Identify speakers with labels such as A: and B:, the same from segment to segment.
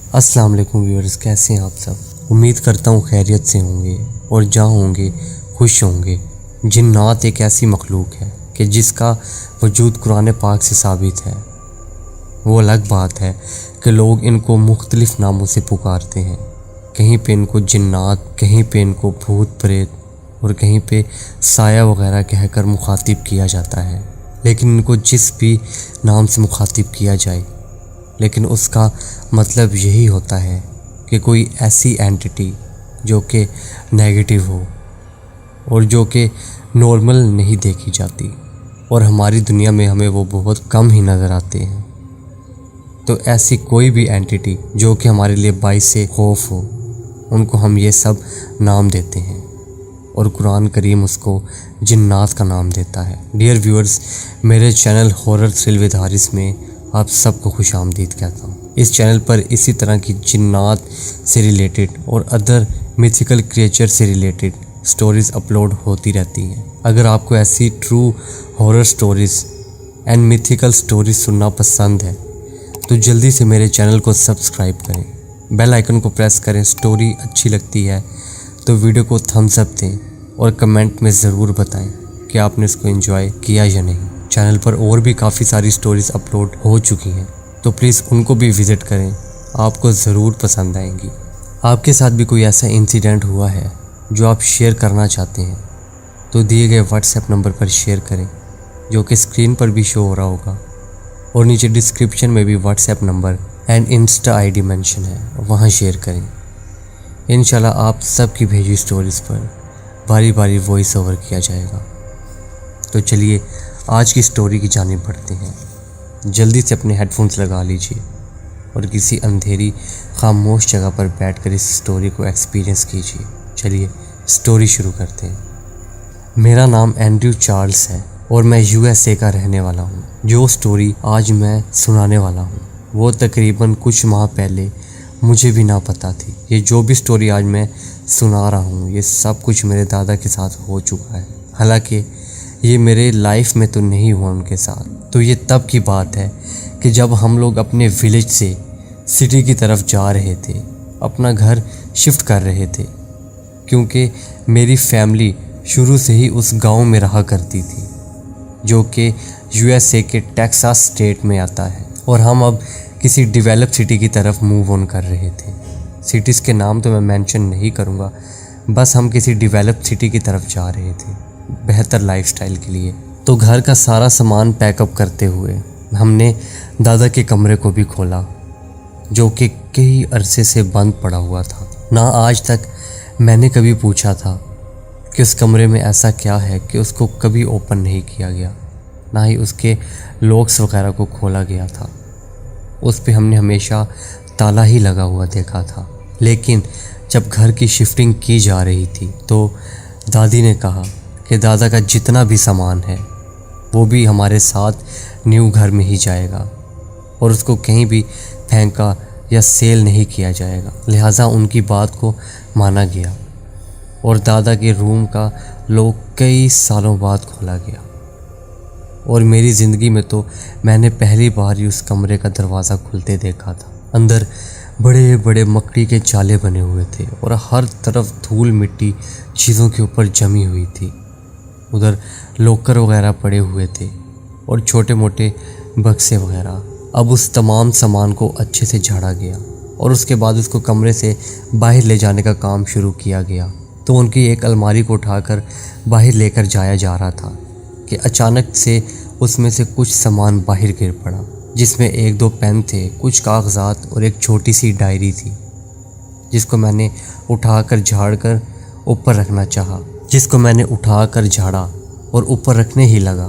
A: अस्सलाम वालेकुम व्यूअर्स, कैसे हैं आप सब। उम्मीद करता हूँ खैरियत से होंगे और जहाँ होंगे खुश होंगे। जिन्नात एक ऐसी मखलूक है कि जिसका वजूद कुरान पाक से साबित है। वो अलग बात है कि लोग इनको मुख्तलिफ नामों से पुकारते हैं। कहीं पे इनको जिन्नात, कहीं पे इनको भूत प्रेत और कहीं पे साया वगैरह कहकर मुखातिब किया जाता है। लेकिन इनको जिस भी नाम से मुखातिब किया जाए, लेकिन उसका मतलब यही होता है कि कोई ऐसी एंटिटी जो कि नेगेटिव हो और जो कि नॉर्मल नहीं देखी जाती, और हमारी दुनिया में हमें वो बहुत कम ही नज़र आते हैं। तो ऐसी कोई भी एंटिटी जो कि हमारे लिए बाइस से खौफ हो, उनको हम ये सब नाम देते हैं और कुरान करीम उसको जिन्नात का नाम देता है। डियर व्यूअर्स, मेरे channel horror thrill with Haris में आप सबको खुश आमदीद कहता हूँ। इस चैनल पर इसी तरह की जिन्नात से रिलेटेड और अदर मिथिकल क्रिएचर से रिलेटेड स्टोरीज़ अपलोड होती रहती हैं। अगर आपको ऐसी true horror stories and mythical stories सुनना पसंद है तो जल्दी से मेरे चैनल को सब्सक्राइब करें, बेल आइकन को प्रेस करें। स्टोरी अच्छी लगती है तो वीडियो को थम्स अप दें और कमेंट में ज़रूर बताएं कि आपने इसको एंजॉय किया या नहीं। चैनल पर और भी काफ़ी सारी स्टोरीज़ अपलोड हो चुकी हैं, तो प्लीज़ उनको भी विज़िट करें, आपको ज़रूर पसंद आएंगी। आपके साथ भी कोई ऐसा इंसिडेंट हुआ है जो आप शेयर करना चाहते हैं तो दिए गए व्हाट्सएप नंबर पर शेयर करें, जो कि स्क्रीन पर भी शो हो रहा होगा, और नीचे डिस्क्रिप्शन में भी WhatsApp number and Insta ID mention है, वहाँ शेयर करें। इंशाल्लाह आप सबकी भेजी स्टोरीज़ पर बारी बारी वॉइस ओवर किया जाएगा। तो चलिए आज की स्टोरी की जानिब बढ़ते हैं। जल्दी से अपने हेडफोन्स लगा लीजिए और किसी अंधेरी खामोश जगह पर बैठकर इस स्टोरी को एक्सपीरियंस कीजिए। चलिए स्टोरी शुरू करते हैं। मेरा नाम एंड्रयू चार्ल्स है और मैं यूएसए का रहने वाला हूँ। जो स्टोरी आज मैं सुनाने वाला हूँ वो तकरीबन कुछ माह पहले मुझे भी ना पता थी। ये जो भी स्टोरी आज मैं सुना रहा हूँ ये सब कुछ मेरे दादा के साथ हो चुका है। हालांकि ये मेरे लाइफ में तो नहीं हुआ उनके साथ। तो ये तब की बात है कि जब हम लोग अपने विलेज से सिटी की तरफ जा रहे थे, अपना घर शिफ्ट कर रहे थे, क्योंकि मेरी फैमिली शुरू से ही उस गांव में रहा करती थी जो कि यूएसए के टेक्सास स्टेट में आता है, और हम अब किसी डेवलप सिटी की तरफ मूव ऑन कर रहे थे। सिटीज़ के नाम तो मैं मेंशन नहीं करूँगा, बस हम किसी डेवलप सिटी की तरफ जा रहे थे बेहतर लाइफस्टाइल के लिए। तो घर का सारा सामान पैकअप करते हुए हमने दादा के कमरे को भी खोला, जो कि कई अरसे से बंद पड़ा हुआ था। ना आज तक मैंने कभी पूछा था कि उस कमरे में ऐसा क्या है कि उसको कभी ओपन नहीं किया गया, ना ही उसके लॉक्स वगैरह को खोला गया था। उस पे हमने हमेशा ताला ही लगा हुआ देखा था। लेकिन जब घर की शिफ्टिंग की जा रही थी तो दादी ने कहा कि दादा का जितना भी सामान है वो भी हमारे साथ न्यू घर में ही जाएगा और उसको कहीं भी फेंका या सेल नहीं किया जाएगा। लिहाजा उनकी बात को माना गया और दादा के रूम का लॉक कई सालों बाद खोला गया। और मेरी ज़िंदगी में तो मैंने पहली बार ही उस कमरे का दरवाज़ा खुलते देखा था। अंदर बड़े बड़े मकड़ी के जाले बने हुए थे और हर तरफ धूल मिट्टी चीज़ों के ऊपर जमी हुई थी। उधर लॉकर वगैरह पड़े हुए थे और छोटे मोटे बक्से वगैरह। अब उस तमाम सामान को अच्छे से झाड़ा गया और उसके बाद उसको कमरे से बाहर ले जाने का काम शुरू किया गया। तो उनकी एक अलमारी को उठाकर बाहर लेकर जाया जा रहा था कि अचानक से उसमें से कुछ सामान बाहर गिर पड़ा, जिसमें एक दो पेन थे, कुछ कागजात और एक छोटी सी डायरी थी, जिसको मैंने उठाकर झाड़कर ऊपर रखना चाहा। झाड़ा और ऊपर रखने ही लगा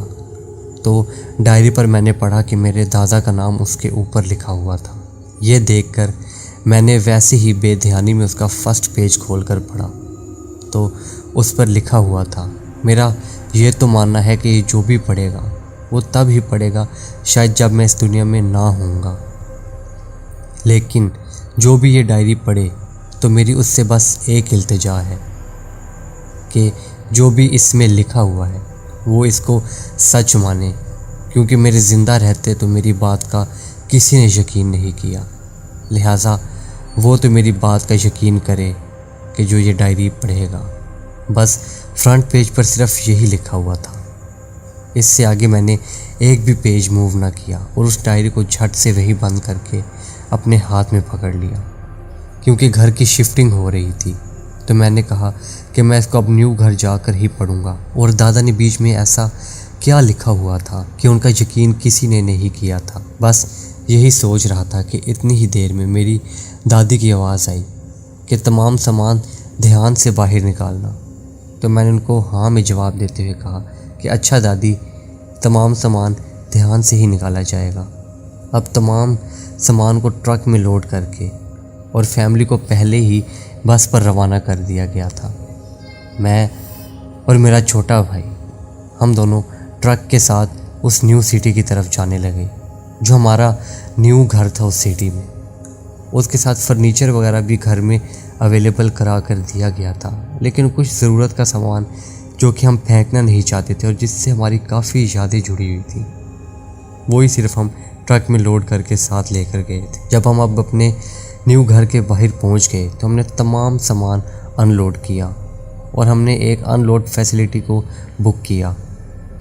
A: तो डायरी पर मैंने पढ़ा कि मेरे दादा का नाम उसके ऊपर लिखा हुआ था। ये देखकर मैंने वैसे ही बेध्यानी में उसका फर्स्ट पेज खोलकर पढ़ा तो उस पर लिखा हुआ था, मेरा ये तो मानना है कि जो भी पढ़ेगा वो तब ही पढ़ेगा शायद जब मैं इस दुनिया में ना होऊंगा, लेकिन जो भी ये डायरी पढ़े तो मेरी उससे बस एक इल्तिजा है कि जो भी इसमें लिखा हुआ है वो इसको सच माने, क्योंकि मेरे ज़िंदा रहते तो मेरी बात का किसी ने यकीन नहीं किया। लिहाजा वो तो मेरी बात का यकीन करे कि जो ये डायरी पढ़ेगा। बस फ्रंट पेज पर सिर्फ यही लिखा हुआ था। इससे आगे मैंने एक भी पेज मूव ना किया और उस डायरी को झट से वही बंद करके अपने हाथ में पकड़ लिया। क्योंकि घर की शिफ्टिंग हो रही थी तो मैंने कहा कि मैं इसको अब न्यू घर जाकर ही पढ़ूंगा। और दादा ने बीच में ऐसा क्या लिखा हुआ था कि उनका यकीन किसी ने नहीं किया था। बस यही सोच रहा था कि इतनी ही देर में मेरी दादी की आवाज़ आई कि तमाम सामान ध्यान से बाहर निकालना। तो मैंने उनको हाँ में जवाब देते हुए कहा कि अच्छा दादी, तमाम सामान ध्यान से ही निकाला जाएगा। अब तमाम सामान को ट्रक में लोड करके और फैमिली को पहले ही बस पर रवाना कर दिया गया था। मैं और मेरा छोटा भाई, हम दोनों ट्रक के साथ उस न्यू सिटी की तरफ जाने लगे जो हमारा न्यू घर था उस सिटी में। उसके साथ फर्नीचर वगैरह भी घर में अवेलेबल करा कर दिया गया था, लेकिन कुछ ज़रूरत का सामान जो कि हम फेंकना नहीं चाहते थे और जिससे हमारी काफ़ी यादें जुड़ी हुई थी, वही सिर्फ हम ट्रक में लोड करके साथ लेकर गए थे। जब हम अब अपने न्यू घर के बाहर पहुंच गए तो हमने तमाम सामान अनलोड किया और हमने एक अनलोड फैसिलिटी को बुक किया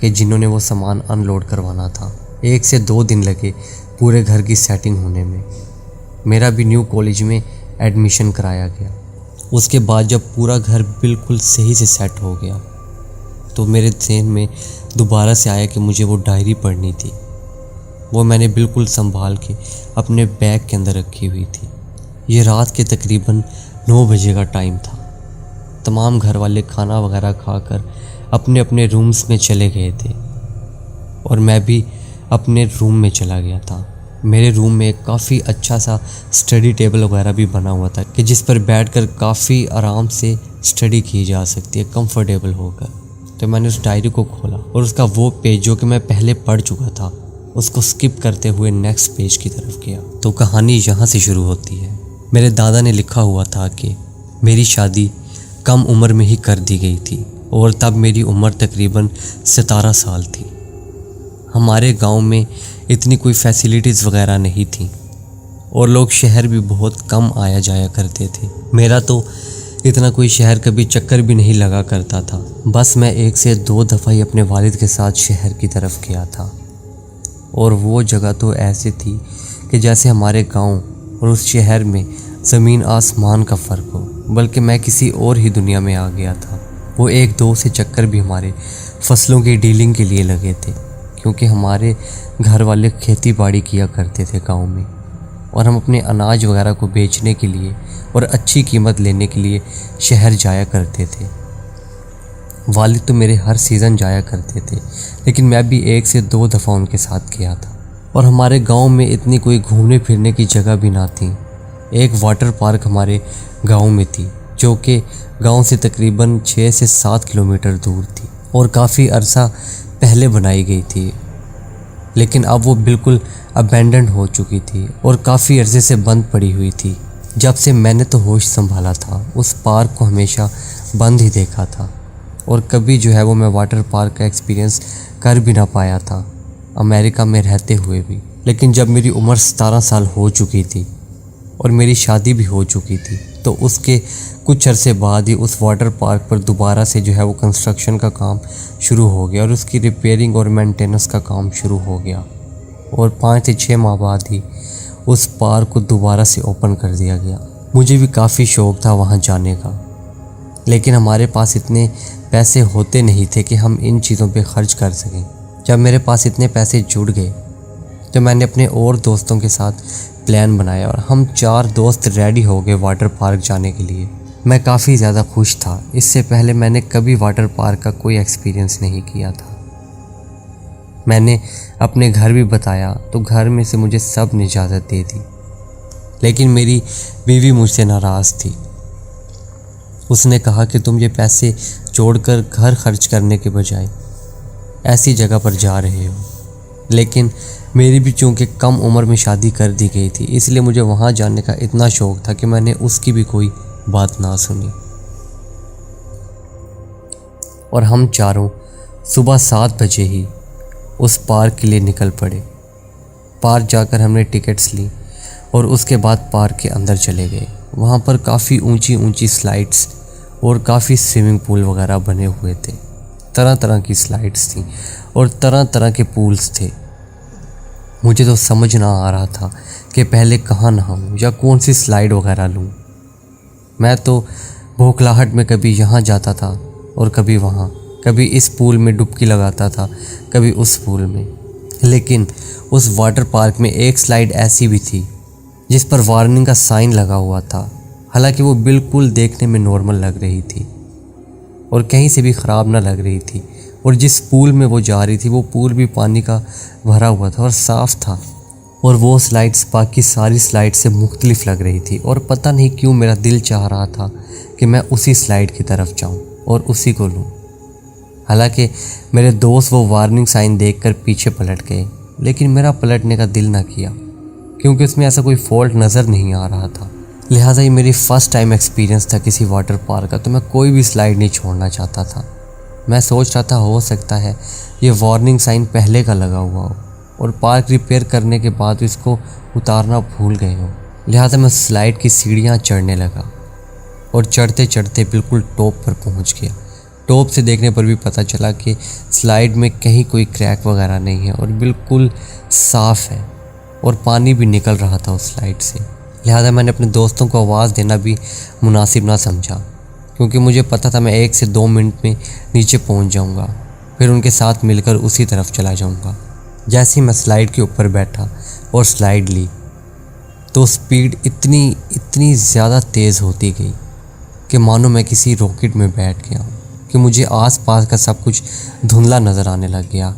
A: कि जिन्होंने वो सामान अनलोड करवाना था। 1 से 2 दिन लगे पूरे घर की सेटिंग होने में। मेरा भी न्यू कॉलेज में एडमिशन कराया गया। उसके बाद जब पूरा घर बिल्कुल सही से सेट हो गया तो मेरे ज़हन में दोबारा से आया कि मुझे वो डायरी पढ़नी थी। वो मैंने बिल्कुल संभाल के अपने बैग के अंदर रखी हुई थी। ये रात के तकरीबन 9 बजे का टाइम था। तमाम घर वाले खाना वगैरह खाकर अपने अपने रूम्स में चले गए थे और मैं भी अपने रूम में चला गया था। मेरे रूम में काफ़ी अच्छा सा स्टडी टेबल वगैरह भी बना हुआ था कि जिस पर बैठकर काफ़ी आराम से स्टडी की जा सकती है कंफर्टेबल होकर। तो मैंने उस डायरी को खोला और उसका वो पेज जो कि मैं पहले पढ़ चुका था उसको स्किप करते हुए नेक्स्ट पेज की तरफ गया। तो कहानी यहाँ से शुरू होती है। मेरे दादा ने लिखा हुआ था कि मेरी शादी कम उम्र में ही कर दी गई थी और तब मेरी उम्र तकरीबन 17 साल थी। हमारे गांव में इतनी कोई फैसिलिटीज़ वगैरह नहीं थी और लोग शहर भी बहुत कम आया जाया करते थे। मेरा तो इतना कोई शहर कभी चक्कर भी नहीं लगा करता था। बस मैं 1 से 2 दफ़ा ही अपने वालिद के साथ शहर की तरफ गया था और वो जगह तो ऐसी थी कि जैसे हमारे गांव और उस शहर में ज़मीन आसमान का फ़र्क हो, बल्कि मैं किसी और ही दुनिया में आ गया था। वो 1-2 से चक्कर भी हमारे फसलों की डीलिंग के लिए लगे थे क्योंकि हमारे घर वाले खेती बाड़ी किया करते थे गांव में और हम अपने अनाज वगैरह को बेचने के लिए और अच्छी कीमत लेने के लिए शहर जाया करते थे। वालिद तो मेरे हर सीज़न जाया करते थे, लेकिन मैं भी 1 से 2 दफ़ा उनके साथ गया था। और हमारे गांव में इतनी कोई घूमने फिरने की जगह भी ना थी। एक वाटर पार्क हमारे गांव में थी जो कि गांव से तकरीबन 6 से 7 किलोमीटर दूर थी और काफ़ी अरसा पहले बनाई गई थी, लेकिन अब वो बिल्कुल अबैंडन हो चुकी थी और काफ़ी अरसे से बंद पड़ी हुई थी। जब से मैंने तो होश संभाला था उस पार्क को हमेशा बंद ही देखा था और कभी जो है वो मैं वाटर पार्क का एक्सपीरियंस कर भी ना पाया था अमेरिका में रहते हुए भी। लेकिन जब मेरी उम्र 17 साल हो चुकी थी और मेरी शादी भी हो चुकी थी तो उसके कुछ अरसे बाद ही उस वाटर पार्क पर दोबारा से जो है वो कंस्ट्रक्शन का काम शुरू हो गया और उसकी रिपेयरिंग और मेंटेनेंस का काम शुरू हो गया और 5 से 6 माह बाद ही उस पार्क को दोबारा से ओपन कर दिया गया। मुझे भी काफ़ी शौक़ था वहाँ जाने का, लेकिन हमारे पास इतने पैसे होते नहीं थे कि हम इन चीज़ों पे खर्च कर सकें। जब मेरे पास इतने पैसे जुड़ गए तो मैंने अपने और दोस्तों के साथ प्लान बनाया और हम 4 दोस्त रेडी हो गए वाटर पार्क जाने के लिए। मैं काफ़ी ज़्यादा खुश था। इससे पहले मैंने कभी वाटर पार्क का कोई एक्सपीरियंस नहीं किया था। मैंने अपने घर भी बताया तो घर में से मुझे सब ने इजाज़त दे दी, लेकिन मेरी बीवी मुझसे नाराज़ थी। उसने कहा कि तुम ये पैसे जोड़कर घर खर्च करने के बजाय ऐसी जगह पर जा रहे हो। लेकिन मेरी भी चूँकि कम उम्र में शादी कर दी गई थी, इसलिए मुझे वहाँ जाने का इतना शौक़ था कि मैंने उसकी भी कोई बात ना सुनी और हम चारों सुबह 7 बजे ही उस पार्क के लिए निकल पड़े। पार्क जाकर हमने टिकट्स ली और उसके बाद पार्क के अंदर चले गए। वहाँ पर काफ़ी ऊंची ऊंची स्लाइड्स और काफ़ी स्विमिंग पूल वगैरह बने हुए थे। तरह तरह की स्लाइड्स थी और तरह तरह के पूल्स थे। मुझे तो समझ ना आ रहा था कि पहले कहाँ नहाऊं या कौन सी स्लाइड वगैरह लूं। मैं तो बौखलाहट में कभी यहाँ जाता था और कभी वहाँ, कभी इस पूल में डुबकी लगाता था, कभी उस पूल में। लेकिन उस वाटर पार्क में एक स्लाइड ऐसी भी थी जिस पर वार्निंग का साइन लगा हुआ था। हालांकि वो बिल्कुल देखने में नॉर्मल लग रही थी और कहीं से भी ख़राब ना लग रही थी। और जिस पूल में वो जा रही थी वो पूल भी पानी का भरा हुआ था और साफ़ था। और वो स्लाइड्स बाकी सारी स्लाइड से मुख्तलिफ लग रही थी। और पता नहीं क्यों मेरा दिल चाह रहा था कि मैं उसी स्लाइड की तरफ जाऊं और उसी को लूं। हालांकि मेरे दोस्त वो वार्निंग साइन देखकर पीछे पलट गए, लेकिन मेरा पलटने का दिल ना किया क्योंकि उसमें ऐसा कोई फॉल्ट नज़र नहीं आ रहा था। लिहाजा ये मेरी फ़र्स्ट टाइम एक्सपीरियंस था किसी वाटर पार्क का, तो मैं कोई भी स्लाइड नहीं छोड़ना चाहता था। मैं सोच रहा था हो सकता है ये वार्निंग साइन पहले का लगा हुआ हो और पार्क रिपेयर करने के बाद इसको उतारना भूल गए हो। लिहाजा मैं स्लाइड की सीढ़ियाँ चढ़ने लगा और चढ़ते चढ़ते बिल्कुल टॉप पर पहुँच गया। टॉप से देखने पर भी पता चला कि स्लाइड में कहीं कोई क्रैक वगैरह नहीं है और बिल्कुल साफ़ है और पानी भी निकल रहा था उस स्लाइड से। लिहाजा मैंने अपने दोस्तों को आवाज़ देना भी मुनासिब ना समझा क्योंकि मुझे पता था मैं 1 से 2 मिनट में नीचे पहुंच जाऊंगा, फिर उनके साथ मिलकर उसी तरफ चला जाऊंगा। जैसे ही मैं स्लाइड के ऊपर बैठा और स्लाइड ली तो स्पीड इतनी ज़्यादा तेज़ होती गई कि मानो मैं किसी रॉकेट में बैठ गया हूँ कि मुझे आसपास का सब कुछ धुंधला नज़र आने लग गया।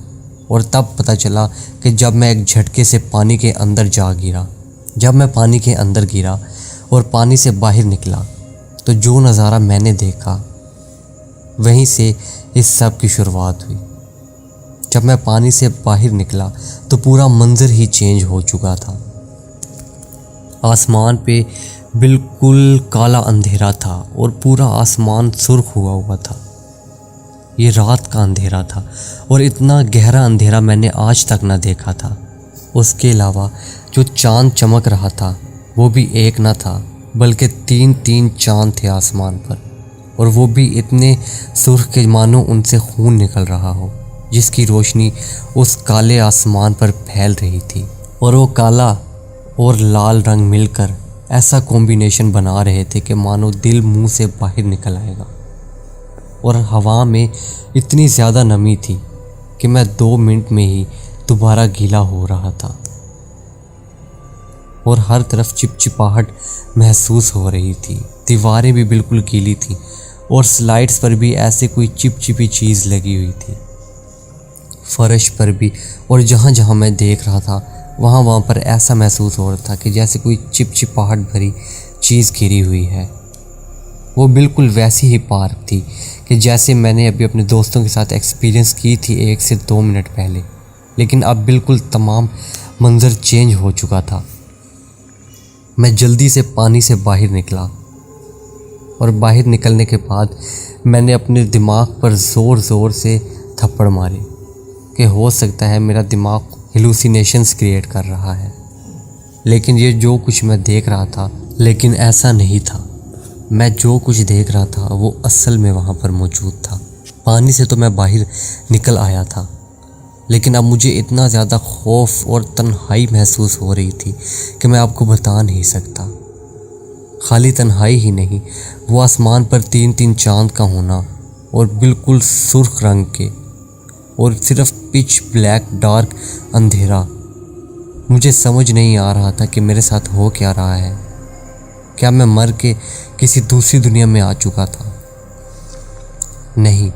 A: और तब पता चला कि जब मैं एक झटके से पानी के अंदर जा गिरा। जब मैं पानी के अंदर गिरा और पानी से बाहर निकला तो जो नज़ारा मैंने देखा वहीं से इस सब की शुरुआत हुई। जब मैं पानी से बाहर निकला तो पूरा मंजर ही चेंज हो चुका था। आसमान पे बिल्कुल काला अंधेरा था और पूरा आसमान सुर्ख हुआ था। ये रात का अंधेरा था और इतना गहरा अंधेरा मैंने आज तक ना देखा था। उसके अलावा जो चांद चमक रहा था वो भी एक ना था बल्कि 3 चांद थे आसमान पर, और वो भी इतने सुर्ख के मानो उनसे खून निकल रहा हो, जिसकी रोशनी उस काले आसमान पर फैल रही थी। और वो काला और लाल रंग मिलकर ऐसा कॉम्बिनेशन बना रहे थे कि मानो दिल मुंह से बाहर निकल आएगा। और हवा में इतनी ज़्यादा नमी थी कि मैं 2 मिनट में ही दोबारा गीला हो रहा था और हर तरफ चिपचिपाहट महसूस हो रही थी। दीवारें भी बिल्कुल गीली थी और स्लाइड्स पर भी ऐसे कोई चिपचिपी चीज़ लगी हुई थी, फर्श पर भी। और जहाँ जहाँ मैं देख रहा था वहाँ पर ऐसा महसूस हो रहा था कि जैसे कोई चिपचिपाहट भरी चीज़ घिरी हुई है। वो बिल्कुल वैसी ही पार्क थी कि जैसे मैंने अभी अपने दोस्तों के साथ एक्सपीरियंस की थी 1 से 2 मिनट पहले, लेकिन अब बिल्कुल तमाम मंजर चेंज हो चुका था। मैं जल्दी से पानी से बाहर निकला और बाहर निकलने के बाद मैंने अपने दिमाग पर ज़ोर ज़ोर से थप्पड़ मारे कि हो सकता है मेरा दिमाग हेलुसिनेशंस क्रिएट कर रहा है। लेकिन ये जो कुछ मैं देख रहा था, लेकिन ऐसा नहीं था। मैं जो कुछ देख रहा था वो असल में वहाँ पर मौजूद था। पानी से तो मैं बाहर निकल आया था, लेकिन अब मुझे इतना ज़्यादा खौफ और तन्हाई महसूस हो रही थी कि मैं आपको बता नहीं सकता। खाली तन्हाई ही नहीं, वो आसमान पर 3 चांद का होना और बिल्कुल सुर्ख रंग के और सिर्फ पिच ब्लैक डार्क अंधेरा। मुझे समझ नहीं आ रहा था कि मेरे साथ हो क्या रहा है। क्या मैं मर के किसी दूसरी दुनिया में आ चुका था? नहीं,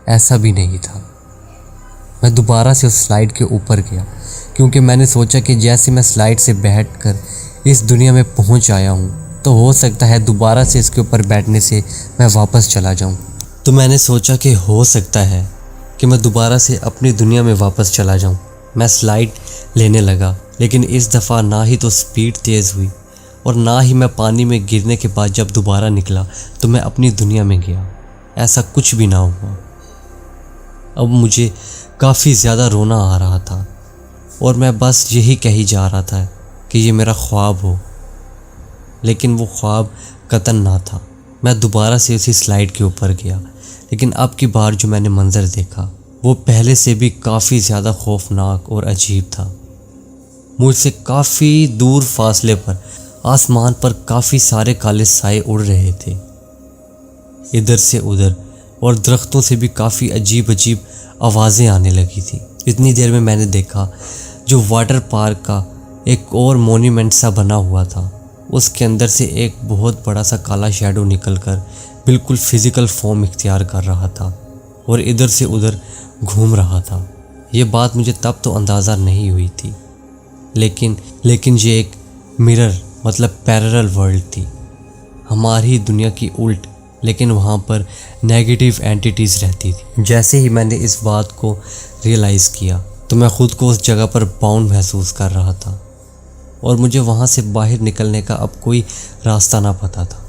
A: ऐसा भी नहीं था। मैं दोबारा से उस स्लाइड के ऊपर गया क्योंकि मैंने सोचा कि जैसे मैं स्लाइड से बैठकर इस दुनिया में पहुंच आया हूं तो हो सकता है दोबारा से इसके ऊपर बैठने से मैं वापस चला जाऊं। तो मैंने सोचा कि हो सकता है कि मैं दोबारा से अपनी दुनिया में वापस चला जाऊं। मैं स्लाइड लेने लगा, लेकिन इस दफ़ा ना ही तो स्पीड तेज़ हुई और ना ही मैं पानी में गिरने के बाद जब दोबारा निकला तो मैं अपनी दुनिया में गया। ऐसा कुछ भी ना हुआ। अब मुझे काफ़ी ज़्यादा रोना आ रहा था और मैं बस यही कही जा रहा था कि ये मेरा ख्वाब हो, लेकिन वो ख्वाब कतन ना था। मैं दोबारा से उसी स्लाइड के ऊपर गया, लेकिन अब की बार जो मैंने मंजर देखा वो पहले से भी काफ़ी ज़्यादा खौफनाक और अजीब था। मुझसे काफ़ी दूर फासले पर आसमान पर काफ़ी सारे काले साए उड़ रहे थे, इधर से उधर, और दरख्तों से भी काफ़ी अजीब अजीब आवाज़ें आने लगी थी। इतनी देर में मैंने देखा जो वाटर पार्क का एक और मोन्यूमेंट सा बना हुआ था, उसके अंदर से एक बहुत बड़ा सा काला शैडो निकलकर बिल्कुल फिज़िकल फॉर्म इख्तियार कर रहा था और इधर से उधर घूम रहा था। ये बात मुझे तब तो अंदाज़ा नहीं हुई थी, लेकिन ये एक मिरर मतलब पैरेलल वर्ल्ड थी, हमारी दुनिया की उल्ट, लेकिन वहाँ पर नेगेटिव एंटिटीज़ रहती थी। जैसे ही मैंने इस बात को रियलाइज़ किया तो मैं ख़ुद को उस जगह पर बाउंड महसूस कर रहा था और मुझे वहाँ से बाहर निकलने का अब कोई रास्ता ना पता था।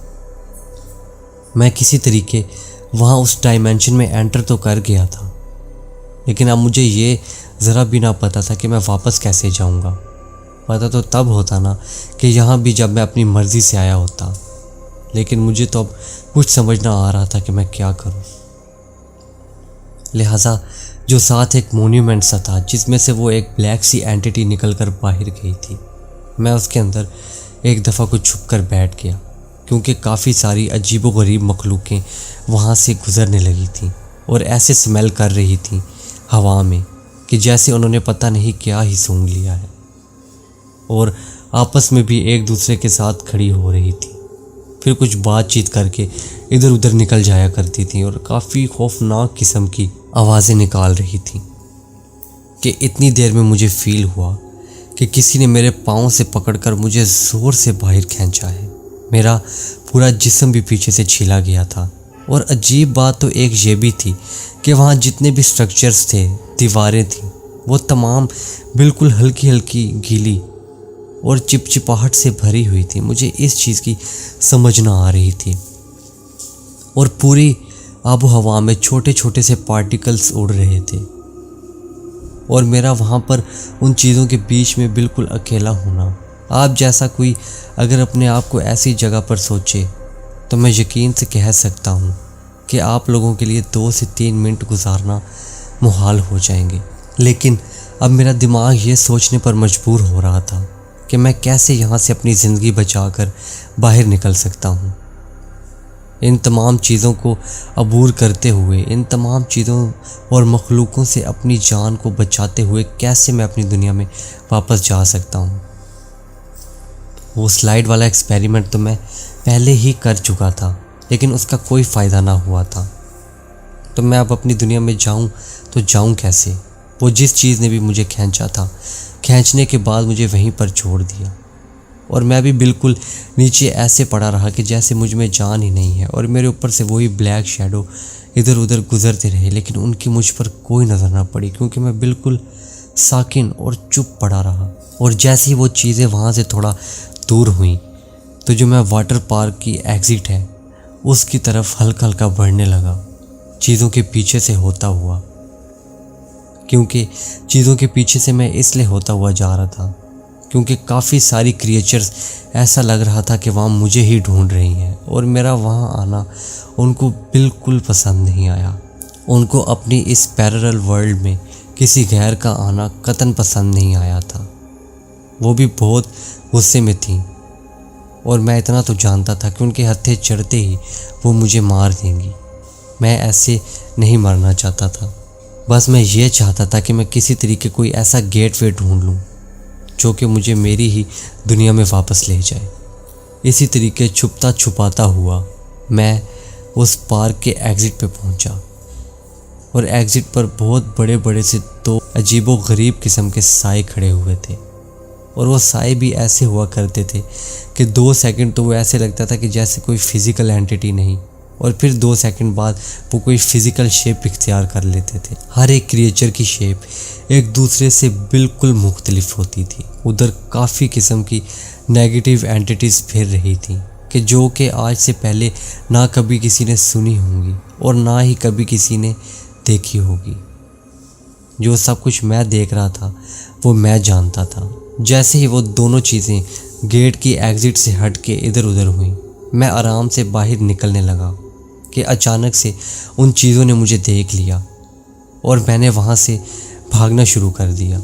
A: मैं किसी तरीके वहाँ उस डायमेंशन में एंटर तो कर गया था, लेकिन अब मुझे ये ज़रा भी ना पता था कि मैं वापस कैसे जाऊँगा। पता तो तब होता ना कि यहाँ भी जब मैं अपनी मर्ज़ी से आया होता, लेकिन मुझे तो अब कुछ समझ ना आ रहा था कि मैं क्या करूँ। लिहाजा जो साथ एक मोन्यूमेंट सा था जिसमें से वो एक ब्लैक सी एंटिटी निकल कर बाहर गई थी, मैं उसके अंदर एक दफ़ा को छुप कर बैठ गया, क्योंकि काफ़ी सारी अजीबोगरीब मखलूक़ें वहाँ से गुज़रने लगी थीं और ऐसे स्मेल कर रही थीं हवा में कि जैसे उन्होंने पता नहीं क्या ही सूंघ लिया है, और आपस में भी एक दूसरे के साथ खड़ी हो रही थी, फिर कुछ बातचीत करके इधर उधर निकल जाया करती थी और काफ़ी खौफनाक किस्म की आवाज़ें निकाल रही थी कि इतनी देर में मुझे फ़ील हुआ कि किसी ने मेरे पाँव से पकड़कर मुझे ज़ोर से बाहर खींचा है। मेरा पूरा जिस्म भी पीछे से छिला गया था, और अजीब बात तो एक ये भी थी कि वहाँ जितने भी स्ट्रक्चर्स थे, दीवारें थीं, वो तमाम बिल्कुल हल्की हल्की गीली और चिपचिपाहट से भरी हुई थी। मुझे इस चीज़ की समझ ना आ रही थी, और पूरी आबो हवा में छोटे छोटे से पार्टिकल्स उड़ रहे थे, और मेरा वहाँ पर उन चीज़ों के बीच में बिल्कुल अकेला होना। आप जैसा कोई अगर अपने आप को ऐसी जगह पर सोचे तो मैं यकीन से कह सकता हूँ कि आप लोगों के लिए 2 से 3 मिनट गुजारना मुहाल हो जाएंगे। लेकिन अब मेरा दिमाग ये सोचने पर मजबूर हो रहा था कि मैं कैसे यहाँ से अपनी ज़िंदगी बचाकर बाहर निकल सकता हूँ। इन तमाम चीज़ों को अबूर करते हुए, इन तमाम चीज़ों और मखलूक़ों से अपनी जान को बचाते हुए कैसे मैं अपनी दुनिया में वापस जा सकता हूँ। वो स्लाइड वाला एक्सपेरिमेंट तो मैं पहले ही कर चुका था, लेकिन उसका कोई फ़ायदा ना हुआ था। तो मैं अब अपनी दुनिया में जाऊँ तो जाऊँ कैसे? वो जिस चीज़ ने भी मुझे खींचा था, खींचने के बाद मुझे वहीं पर छोड़ दिया, और मैं भी बिल्कुल नीचे ऐसे पड़ा रहा कि जैसे मुझ में जान ही नहीं है, और मेरे ऊपर से वही ब्लैक शैडो इधर उधर गुजरते रहे, लेकिन उनकी मुझ पर कोई नज़र ना पड़ी, क्योंकि मैं बिल्कुल साकिन और चुप पड़ा रहा। और जैसे ही वो चीज़ें वहाँ से थोड़ा दूर हुई तो जो मैं वाटर पार्क की एग्ज़िट है उसकी तरफ हल्का हल्का बढ़ने लगा, चीज़ों के पीछे से होता हुआ, क्योंकि चीज़ों के पीछे से मैं इसलिए होता हुआ जा रहा था क्योंकि काफ़ी सारी क्रिएचर्स ऐसा लग रहा था कि वहाँ मुझे ही ढूंढ रही हैं, और मेरा वहाँ आना उनको बिल्कुल पसंद नहीं आया। उनको अपनी इस पैरेलल वर्ल्ड में किसी गैर का आना कतन पसंद नहीं आया था। वो भी बहुत गुस्से में थी, और मैं इतना तो जानता था कि उनके हत्थे चढ़ते ही वो मुझे मार देंगी। मैं ऐसे नहीं मरना चाहता था, बस मैं ये चाहता था कि मैं किसी तरीके कोई ऐसा गेटवे ढूंढ लूँ जो कि मुझे मेरी ही दुनिया में वापस ले जाए। इसी तरीके छुपता छुपाता हुआ मैं उस पार्क के एग्ज़िट पे पहुंचा, और एग्ज़िट पर बहुत बड़े बड़े से 2 अजीबो गरीब किस्म के साए खड़े हुए थे, और वो साए भी ऐसे हुआ करते थे कि 2 सेकंड तो वो ऐसे लगता था कि जैसे कोई फिज़िकल एंटिटी नहीं, और फिर 2 सेकंड बाद वो कोई फ़िज़िकल शेप इख्तियार कर लेते थे। हर एक क्रिएचर की शेप एक दूसरे से बिल्कुल मुख्तलिफ होती थी। उधर काफ़ी किस्म की नेगेटिव एंटिटीज़ फिर रही थी कि जो कि आज से पहले ना कभी किसी ने सुनी होंगी और ना ही कभी किसी ने देखी होगी। जो सब कुछ मैं देख रहा था वो मैं जानता था, जैसे ही वो दोनों चीज़ें गेट की एग्ज़िट से हट के इधर उधर हुई, मैं आराम से बाहर निकलने लगा कि अचानक से उन चीज़ों ने मुझे देख लिया और मैंने वहाँ से भागना शुरू कर दिया।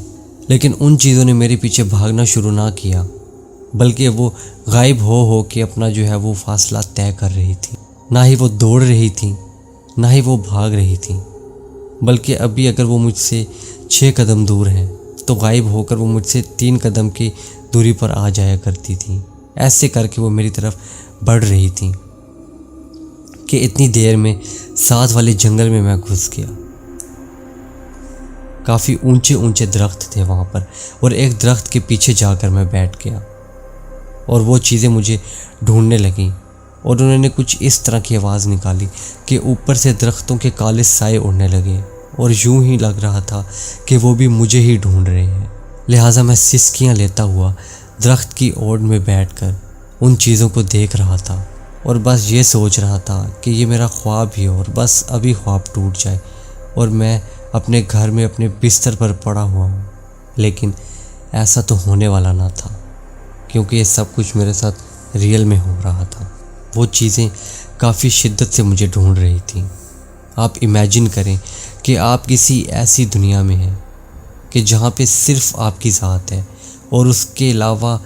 A: लेकिन उन चीज़ों ने मेरे पीछे भागना शुरू ना किया, बल्कि वो गायब हो के अपना जो है वो फासला तय कर रही थी। ना ही वो दौड़ रही थी, ना ही वो भाग रही थी, बल्कि अभी अगर वो मुझसे 6 कदम दूर हैं तो गायब होकर वो मुझसे 3 कदम की दूरी पर आ जाया करती थी। ऐसे करके वो मेरी तरफ बढ़ रही थी कि इतनी देर में साथ वाले जंगल में मैं घुस गया। काफ़ी ऊंचे ऊंचे दरख्त थे वहाँ पर, और एक दरख्त के पीछे जाकर मैं बैठ गया और वो चीज़ें मुझे ढूंढने लगीं। और उन्होंने कुछ इस तरह की आवाज़ निकाली कि ऊपर से दरख्तों के काले साए उड़ने लगे और यूं ही लग रहा था कि वो भी मुझे ही ढूंढ रहे हैं। लिहाजा मैं सिसकियाँ लेता हुआ दरख्त की ओर में बैठकर उन चीज़ों को देख रहा था और बस ये सोच रहा था कि ये मेरा ख्वाब ही और बस अभी ख्वाब टूट जाए और मैं अपने घर में अपने बिस्तर पर पड़ा हुआ हूँ। लेकिन ऐसा तो होने वाला ना था, क्योंकि ये सब कुछ मेरे साथ रियल में हो रहा था। वो चीज़ें काफ़ी शिद्दत से मुझे ढूंढ रही थी। आप इमेजिन करें कि आप किसी ऐसी दुनिया में हैं कि जहाँ पे सिर्फ आपकी ज़ात है और उसके अलावा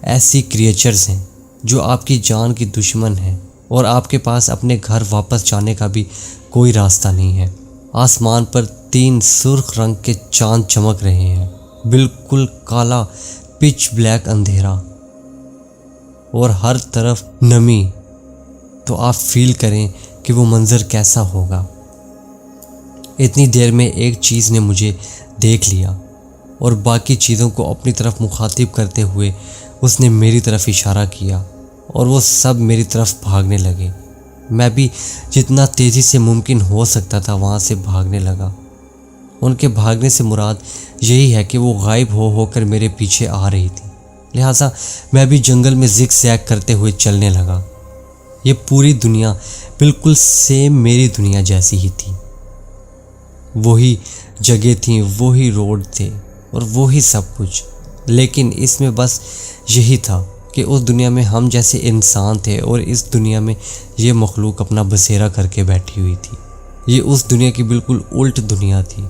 A: ऐसी क्रिएचर्स हैं जो आपकी जान की दुश्मन हैं, और आपके पास अपने घर वापस जाने का भी कोई रास्ता नहीं है। आसमान पर 3 सुर्ख रंग के चांद चमक रहे हैं, बिल्कुल काला पिच ब्लैक अंधेरा, और हर तरफ नमी। तो आप फील करें कि वो मंज़र कैसा होगा। इतनी देर में एक चीज़ ने मुझे देख लिया और बाकी चीज़ों को अपनी तरफ मुखातिब करते हुए उसने मेरी तरफ इशारा किया और वो सब मेरी तरफ भागने लगे। मैं भी जितना तेज़ी से मुमकिन हो सकता था वहाँ से भागने लगा। उनके भागने से मुराद यही है कि वो गायब होकर मेरे पीछे आ रही थी। लिहाजा मैं भी जंगल में ज़िग ज़ैग करते हुए चलने लगा। ये पूरी दुनिया बिल्कुल सेम मेरी दुनिया जैसी ही थी। वही जगह थी, वही रोड थे और वही सब कुछ। लेकिन इसमें बस यही था कि उस दुनिया में हम जैसे इंसान थे और इस दुनिया में ये मखलूक अपना बसेरा करके बैठी हुई थी। ये उस दुनिया की बिल्कुल उल्ट दुनिया थी,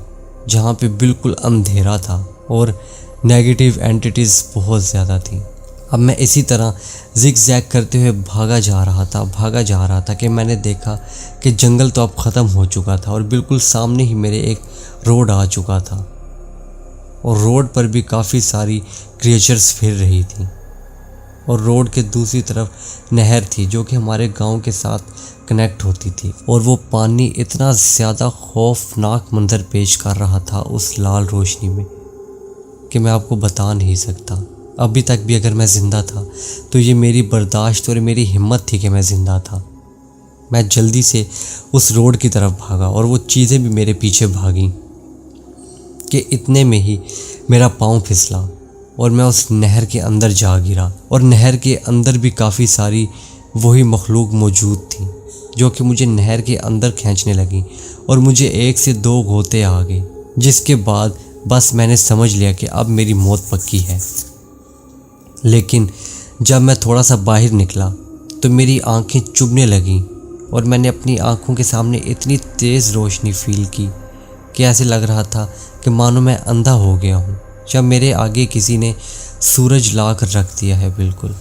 A: जहाँ पे बिल्कुल अंधेरा था और नेगेटिव एंटिटीज़ बहुत ज़्यादा थी। अब मैं इसी तरह ज़िग ज़ैग करते हुए भागा जा रहा था कि मैंने देखा कि जंगल तो अब ख़त्म हो चुका था और बिल्कुल सामने ही मेरे एक रोड आ चुका था, और रोड पर भी काफ़ी सारी क्रिएचर्स फिर रही थी, और रोड के दूसरी तरफ नहर थी जो कि हमारे गांव के साथ कनेक्ट होती थी, और वो पानी इतना ज़्यादा खौफनाक मंजर पेश कर रहा था उस लाल रोशनी में कि मैं आपको बता नहीं सकता। अभी तक भी अगर मैं ज़िंदा था तो ये मेरी बर्दाश्त और मेरी हिम्मत थी कि मैं ज़िंदा था। मैं जल्दी से उस रोड की तरफ भागा और वो चीज़ें भी मेरे पीछे भागीं कि इतने में ही मेरा पाँव फिसला और मैं उस नहर के अंदर जा गिरा। और नहर के अंदर भी काफ़ी सारी वही मखलूक मौजूद थी जो कि मुझे नहर के अंदर खींचने लगी, और मुझे 1 से 2 गोते आ गए, जिसके बाद बस मैंने समझ लिया कि अब मेरी मौत पक्की है। लेकिन जब मैं थोड़ा सा बाहर निकला तो मेरी आंखें चुभने लगीं और मैंने अपनी आंखों के सामने इतनी तेज़ रोशनी फील की कि ऐसे लग रहा था कि मानो मैं अंधा हो गया हूँ, जब मेरे आगे किसी ने सूरज ला कर रख दिया है बिल्कुल।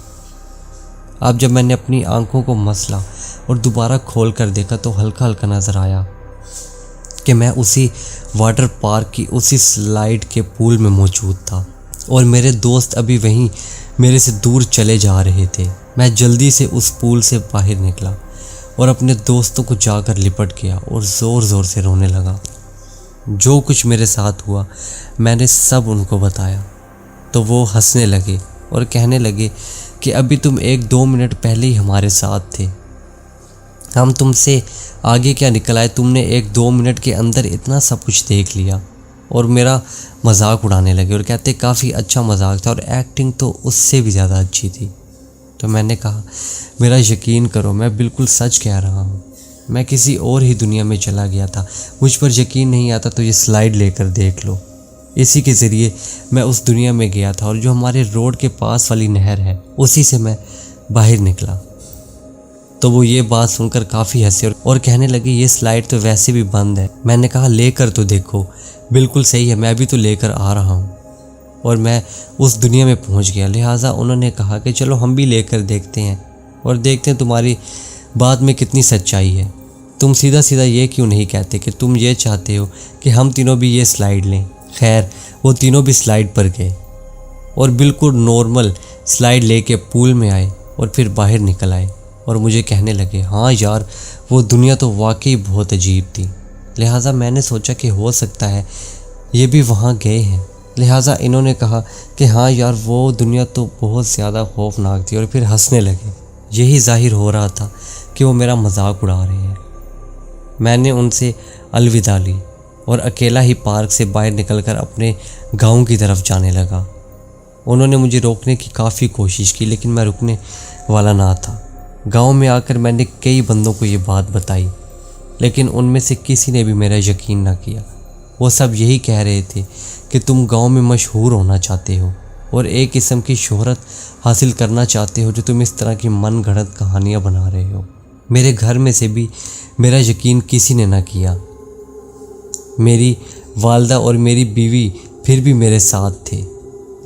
A: अब जब मैंने अपनी आंखों को मसला और दोबारा खोल कर देखा तो हल्का हल्का नज़र आया कि मैं उसी वाटर पार्क की उसी स्लाइड के पूल में मौजूद था, और मेरे दोस्त अभी वहीं मेरे से दूर चले जा रहे थे। मैं जल्दी से उस पूल से बाहर निकला और अपने दोस्तों को जाकर लिपट गया और ज़ोर ज़ोर से रोने लगा। जो कुछ मेरे साथ हुआ मैंने सब उनको बताया, तो वो हंसने लगे और कहने लगे कि अभी तुम 1-2 मिनट पहले ही हमारे साथ थे, हम तुमसे आगे क्या निकल आए, तुमने 1-2 मिनट के अंदर इतना सब कुछ देख लिया। और मेरा मजाक उड़ाने लगे और कहते काफ़ी अच्छा मजाक था और एक्टिंग तो उससे भी ज़्यादा अच्छी थी। तो मैंने कहा मेरा यकीन करो, मैं बिल्कुल सच कह रहा हूँ, मैं किसी और ही दुनिया में चला गया था। मुझ पर यकीन नहीं आता तो ये स्लाइड लेकर देख लो। इसी के ज़रिए मैं उस दुनिया में गया था और जो हमारे रोड के पास वाली नहर है उसी से मैं बाहर निकला। तो वो ये बात सुनकर काफ़ी हंसे और कहने लगे ये स्लाइड तो वैसे भी बंद है। मैंने कहा लेकर तो देखो, बिल्कुल सही है, मैं भी तो लेकर आ रहा हूँ। और मैं उस दुनिया में पहुँच गया। लिहाजा उन्होंने कहा कि चलो हम भी लेकर देखते हैं और देखते हैं तुम्हारी बात में कितनी सच्चाई है। तुम सीधा सीधा ये क्यों नहीं कहते कि तुम ये चाहते हो कि हम तीनों भी ये स्लाइड लें। खैर वो तीनों भी स्लाइड पर गए और बिल्कुल नॉर्मल स्लाइड लेके पूल में आए और फिर बाहर निकल आए और मुझे कहने लगे हाँ यार वो दुनिया तो वाकई बहुत अजीब थी। लिहाजा मैंने सोचा कि हो सकता है ये भी वहाँ गए हैं। लिहाजा इन्होंने कहा कि हाँ यार वो दुनिया तो बहुत ज़्यादा खौफनाक थी और फिर हंसने लगे। यही जाहिर हो रहा था कि वो मेरा मजाक उड़ा रहे हैं। मैंने उनसे अलविदा ली और अकेला ही पार्क से बाहर निकलकर अपने गांव की तरफ जाने लगा। उन्होंने मुझे रोकने की काफ़ी कोशिश की लेकिन मैं रुकने वाला ना था। गांव में आकर मैंने कई बंदों को ये बात बताई लेकिन उनमें से किसी ने भी मेरा यकीन ना किया। वो सब यही कह रहे थे कि तुम गांव में मशहूर होना चाहते हो और एक किस्म की शोहरत हासिल करना चाहते हो जो तुम इस तरह की मन गढ़ंत कहानियाँ बना रहे हो। मेरे घर में से भी मेरा यकीन किसी ने ना किया। मेरी वालदा और मेरी बीवी फिर भी मेरे साथ थे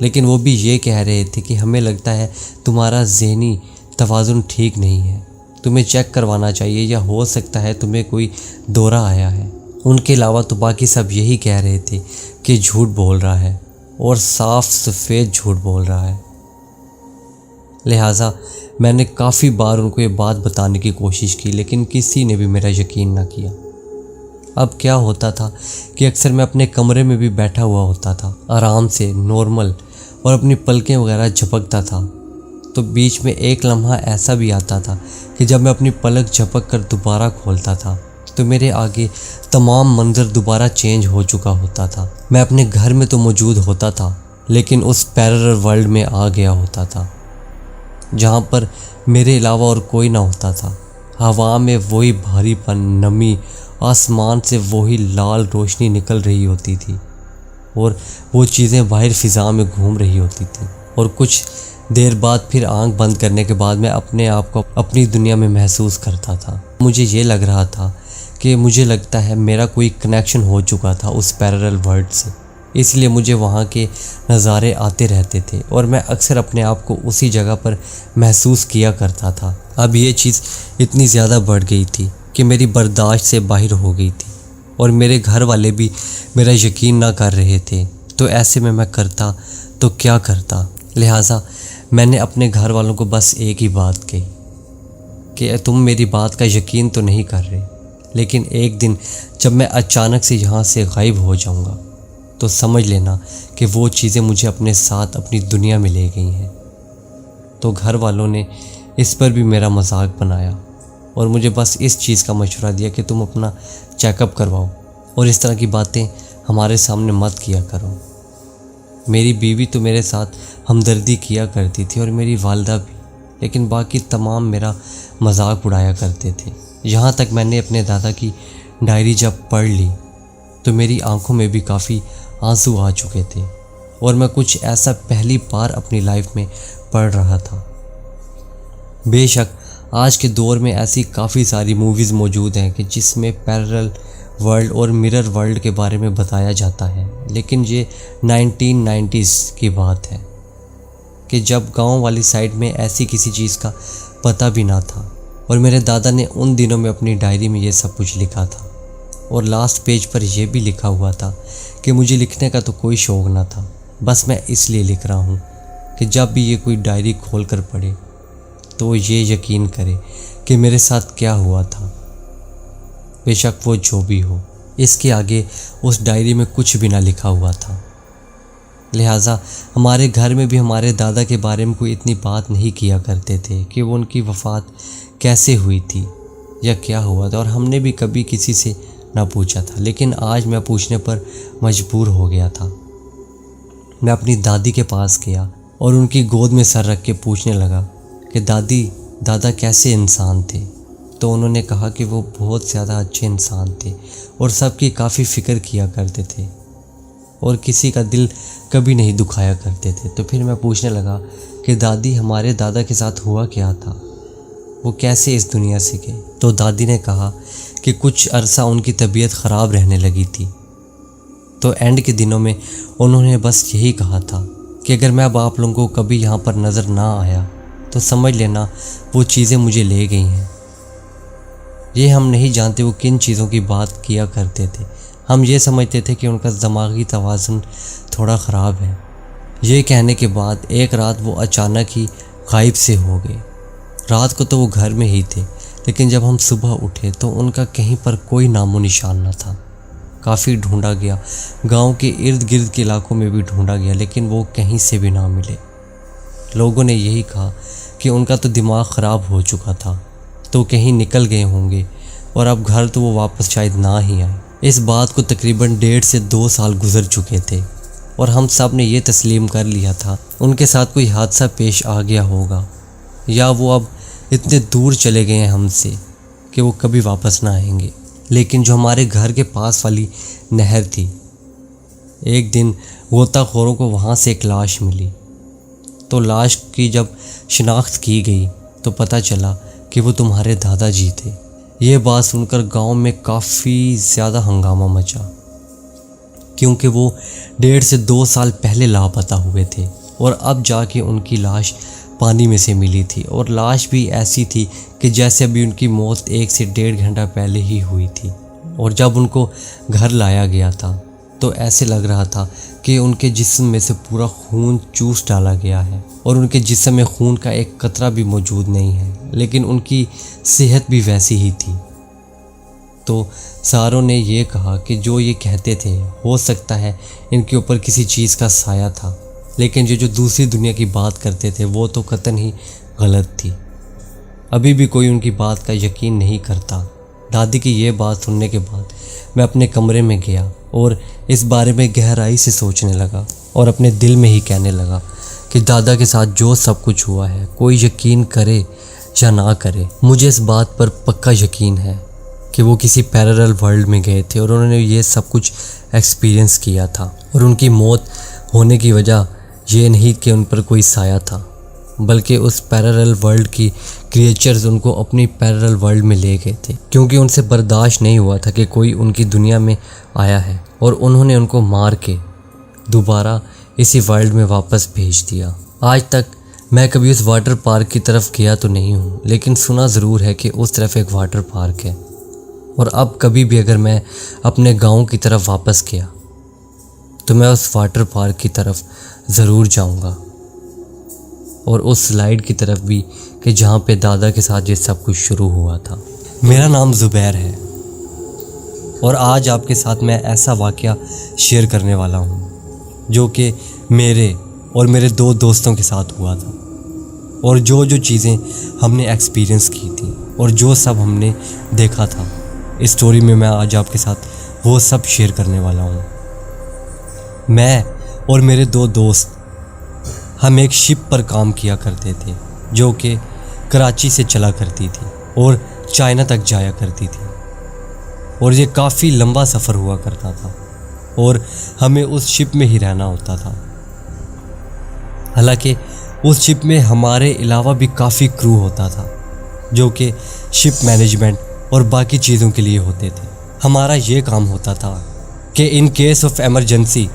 A: लेकिन वो भी ये कह रहे थे कि हमें लगता है तुम्हारा ज़हनी तवाज़ुन ठीक नहीं है, तुम्हें चेक करवाना चाहिए या हो सकता है तुम्हें कोई दौरा आया है। उनके अलावा तो बाकी सब यही कह रहे थे कि झूठ बोल रहा है और साफ सफ़ेद झूठ बोल रहा है। लिहाजा मैंने काफ़ी बार उनको ये बात बताने की कोशिश की लेकिन किसी ने भी मेरा यकीन ना किया। अब क्या होता था कि अक्सर मैं अपने कमरे में भी बैठा हुआ होता था आराम से नॉर्मल और अपनी पलकें वगैरह झपकता था। तो बीच में एक लम्हा ऐसा भी आता था कि जब मैं अपनी पलक झपक कर दोबारा खोलता था तो मेरे आगे तमाम मंजर दोबारा चेंज हो चुका होता था। मैं अपने घर में तो मौजूद होता था लेकिन उस पैरेलल वर्ल्ड में आ गया होता था जहाँ पर मेरे अलावा और कोई ना होता था। हवा में वही भारीपन, नमी, आसमान से वही लाल रोशनी निकल रही होती थी और वो चीज़ें बाहर फ़िज़ा में घूम रही होती थी। और कुछ देर बाद फिर आंख बंद करने के बाद मैं अपने आप को अपनी दुनिया में महसूस करता था। मुझे ये लग रहा था कि मुझे लगता है मेरा कोई कनेक्शन हो चुका था उस पैरेलल वर्ल्ड से, इसलिए मुझे वहाँ के नज़ारे आते रहते थे और मैं अक्सर अपने आप को उसी जगह पर महसूस किया करता था। अब ये चीज़ इतनी ज़्यादा बढ़ गई थी कि मेरी बर्दाश्त से बाहर हो गई थी और मेरे घर वाले भी मेरा यकीन ना कर रहे थे। तो ऐसे में मैं करता तो क्या करता। लिहाजा मैंने अपने घर वालों को बस एक ही बात कही कि तुम मेरी बात का यकीन तो नहीं कर रहे लेकिन एक दिन जब मैं अचानक से यहाँ से गायब हो जाऊँगा तो समझ लेना कि वो चीज़ें मुझे अपने साथ अपनी दुनिया में ले गई हैं। तो घर वालों ने इस पर भी मेरा मजाक बनाया और मुझे बस इस चीज़ का मशवरा दिया कि तुम अपना चेकअप करवाओ और इस तरह की बातें हमारे सामने मत किया करो। मेरी बीवी तो मेरे साथ हमदर्दी किया करती थी और मेरी वालदा भी, लेकिन बाकी तमाम मेरा मजाक उड़ाया करते थे। यहाँ तक मैंने अपने दादा की डायरी जब पढ़ ली तो मेरी आंखों में भी काफ़ी आंसू आ चुके थे और मैं कुछ ऐसा पहली बार अपनी लाइफ में पढ़ रहा था। बेशक आज के दौर में ऐसी काफ़ी सारी मूवीज़ मौजूद हैं कि जिसमें पैरेलल वर्ल्ड और मिरर वर्ल्ड के बारे में बताया जाता है, लेकिन ये 1990s की बात है कि जब गांव वाली साइड में ऐसी किसी चीज़ का पता भी ना था और मेरे दादा ने उन दिनों में अपनी डायरी में ये सब कुछ लिखा था और लास्ट पेज पर यह भी लिखा हुआ था कि मुझे लिखने का तो कोई शौक़ ना था, बस मैं इसलिए लिख रहा हूँ कि जब भी ये कोई डायरी खोल कर पढ़े तो ये यकीन करे कि मेरे साथ क्या हुआ था, बेशक वो जो भी हो। इसके आगे उस डायरी में कुछ भी ना लिखा हुआ था। लिहाजा हमारे घर में भी हमारे दादा के बारे में कोई इतनी बात नहीं किया करते थे कि वो उनकी वफ़ात कैसे हुई थी या क्या हुआ था, और हमने भी कभी किसी से ना पूछा था। लेकिन आज मैं पूछने पर मजबूर हो गया था। मैं अपनी दादी के पास गया और उनकी गोद में सर रख के पूछने लगा कि दादा कैसे इंसान थे। तो उन्होंने कहा कि वो बहुत ज़्यादा अच्छे इंसान थे और सबकी काफ़ी फ़िक्र किया करते थे। और किसी का दिल कभी नहीं दुखाया करते थे। तो फिर मैं पूछने लगा कि दादी, हमारे दादा के साथ हुआ क्या था, वो कैसे इस दुनिया से गए? तो दादी ने कहा कि कुछ अरसा उनकी तबीयत ख़राब रहने लगी थी। तो एंड के दिनों में उन्होंने बस यही कहा था कि अगर मैं अब आप लोगों को कभी यहाँ पर नज़र ना आया तो समझ लेना वो चीज़ें मुझे ले गई हैं। ये हम नहीं जानते वो किन चीज़ों की बात किया करते थे। हम ये समझते थे कि उनका दिमागी तवाज़ुन थोड़ा ख़राब है। ये कहने के बाद एक रात वो अचानक ही गायब से हो गए। रात को तो वो घर में ही थे, लेकिन जब हम सुबह उठे तो उनका कहीं पर कोई नामो निशान न था। काफ़ी ढूंढा गया, गांव के इर्द गिर्द के इलाकों में भी ढूंढा गया, लेकिन वो कहीं से भी ना मिले। लोगों ने यही कहा कि उनका तो दिमाग ख़राब हो चुका था, तो कहीं निकल गए होंगे और अब घर तो वो वापस शायद ना ही आए। इस बात को तकरीबन 1.5 से 2 साल गुजर चुके थे और हम सब ने ये तस्लीम कर लिया था उनके साथ कोई हादसा पेश आ गया होगा, या वो अब इतने दूर चले गए हैं हमसे कि वो कभी वापस ना आएंगे। लेकिन जो हमारे घर के पास वाली नहर थी, एक दिन गोताखोरों को वहाँ से एक लाश मिली। तो लाश की जब शिनाख्त की गई तो पता चला कि वो तुम्हारे दादाजी थे। ये बात सुनकर गांव में काफ़ी ज़्यादा हंगामा मचा, क्योंकि वो 1.5 से 2 साल पहले लापता हुए थे और अब जाके उनकी लाश पानी में से मिली थी, और लाश भी ऐसी थी कि जैसे अभी उनकी मौत 1 से 1.5 घंटा पहले ही हुई थी। और जब उनको घर लाया गया था तो ऐसे लग रहा था कि उनके जिस्म में से पूरा खून चूस डाला गया है और उनके जिस्म में खून का एक कतरा भी मौजूद नहीं है, लेकिन उनकी सेहत भी वैसी ही थी। तो सारों ने ये कहा कि जो ये कहते थे हो सकता है इनके ऊपर किसी चीज़ का साया था, लेकिन जो दूसरी दुनिया की बात करते थे वो तो कतई ही गलत थी। अभी भी कोई उनकी बात का यकीन नहीं करता। दादी की ये बात सुनने के बाद मैं अपने कमरे में गया और इस बारे में गहराई से सोचने लगा और अपने दिल में ही कहने लगा कि दादा के साथ जो सब कुछ हुआ है, कोई यकीन करे या ना करे, मुझे इस बात पर पक्का यकीन है कि वो किसी पैरेलल वर्ल्ड में गए थे और उन्होंने ये सब कुछ एक्सपीरियंस किया था। और उनकी मौत होने की वजह ये नहीं कि उन पर कोई साया था, बल्कि उस पैरेलल वर्ल्ड की क्रिएचर्स उनको अपनी पैरेलल वर्ल्ड में ले गए थे, क्योंकि उनसे बर्दाश्त नहीं हुआ था कि कोई उनकी दुनिया में आया है, और उन्होंने उनको मार के दोबारा इसी वर्ल्ड में वापस भेज दिया। आज तक मैं कभी उस वाटर पार्क की तरफ गया तो नहीं हूँ, लेकिन सुना ज़रूर है कि उस तरफ एक वाटर पार्क है। और अब कभी भी अगर मैं अपने गाँव की तरफ वापस गया तो मैं उस वाटर पार्क की तरफ ज़रूर जाऊंगा, और उस स्लाइड की तरफ भी कि जहाँ पे दादा के साथ ये सब कुछ शुरू हुआ था। मेरा नाम ज़ुबैर है और आज आपके साथ मैं ऐसा वाक़या शेयर करने वाला हूँ जो कि मेरे और मेरे 2 दोस्तों के साथ हुआ था, और जो चीज़ें हमने एक्सपीरियंस की थी और जो सब हमने देखा था, इस स्टोरी में मैं आज आपके साथ वो सब शेयर करने वाला हूँ। मैं और मेरे 2 दोस्त हम एक शिप पर काम किया करते थे जो कि कराची से चला करती थी और चाइना तक जाया करती थी, और ये काफ़ी लंबा सफ़र हुआ करता था और हमें उस शिप में ही रहना होता था। हालांकि उस शिप में हमारे अलावा भी काफ़ी क्रू होता था जो कि शिप मैनेजमेंट और बाकी चीज़ों के लिए होते थे। हमारा ये काम होता था कि इन केस ऑफ एमरजेंसी,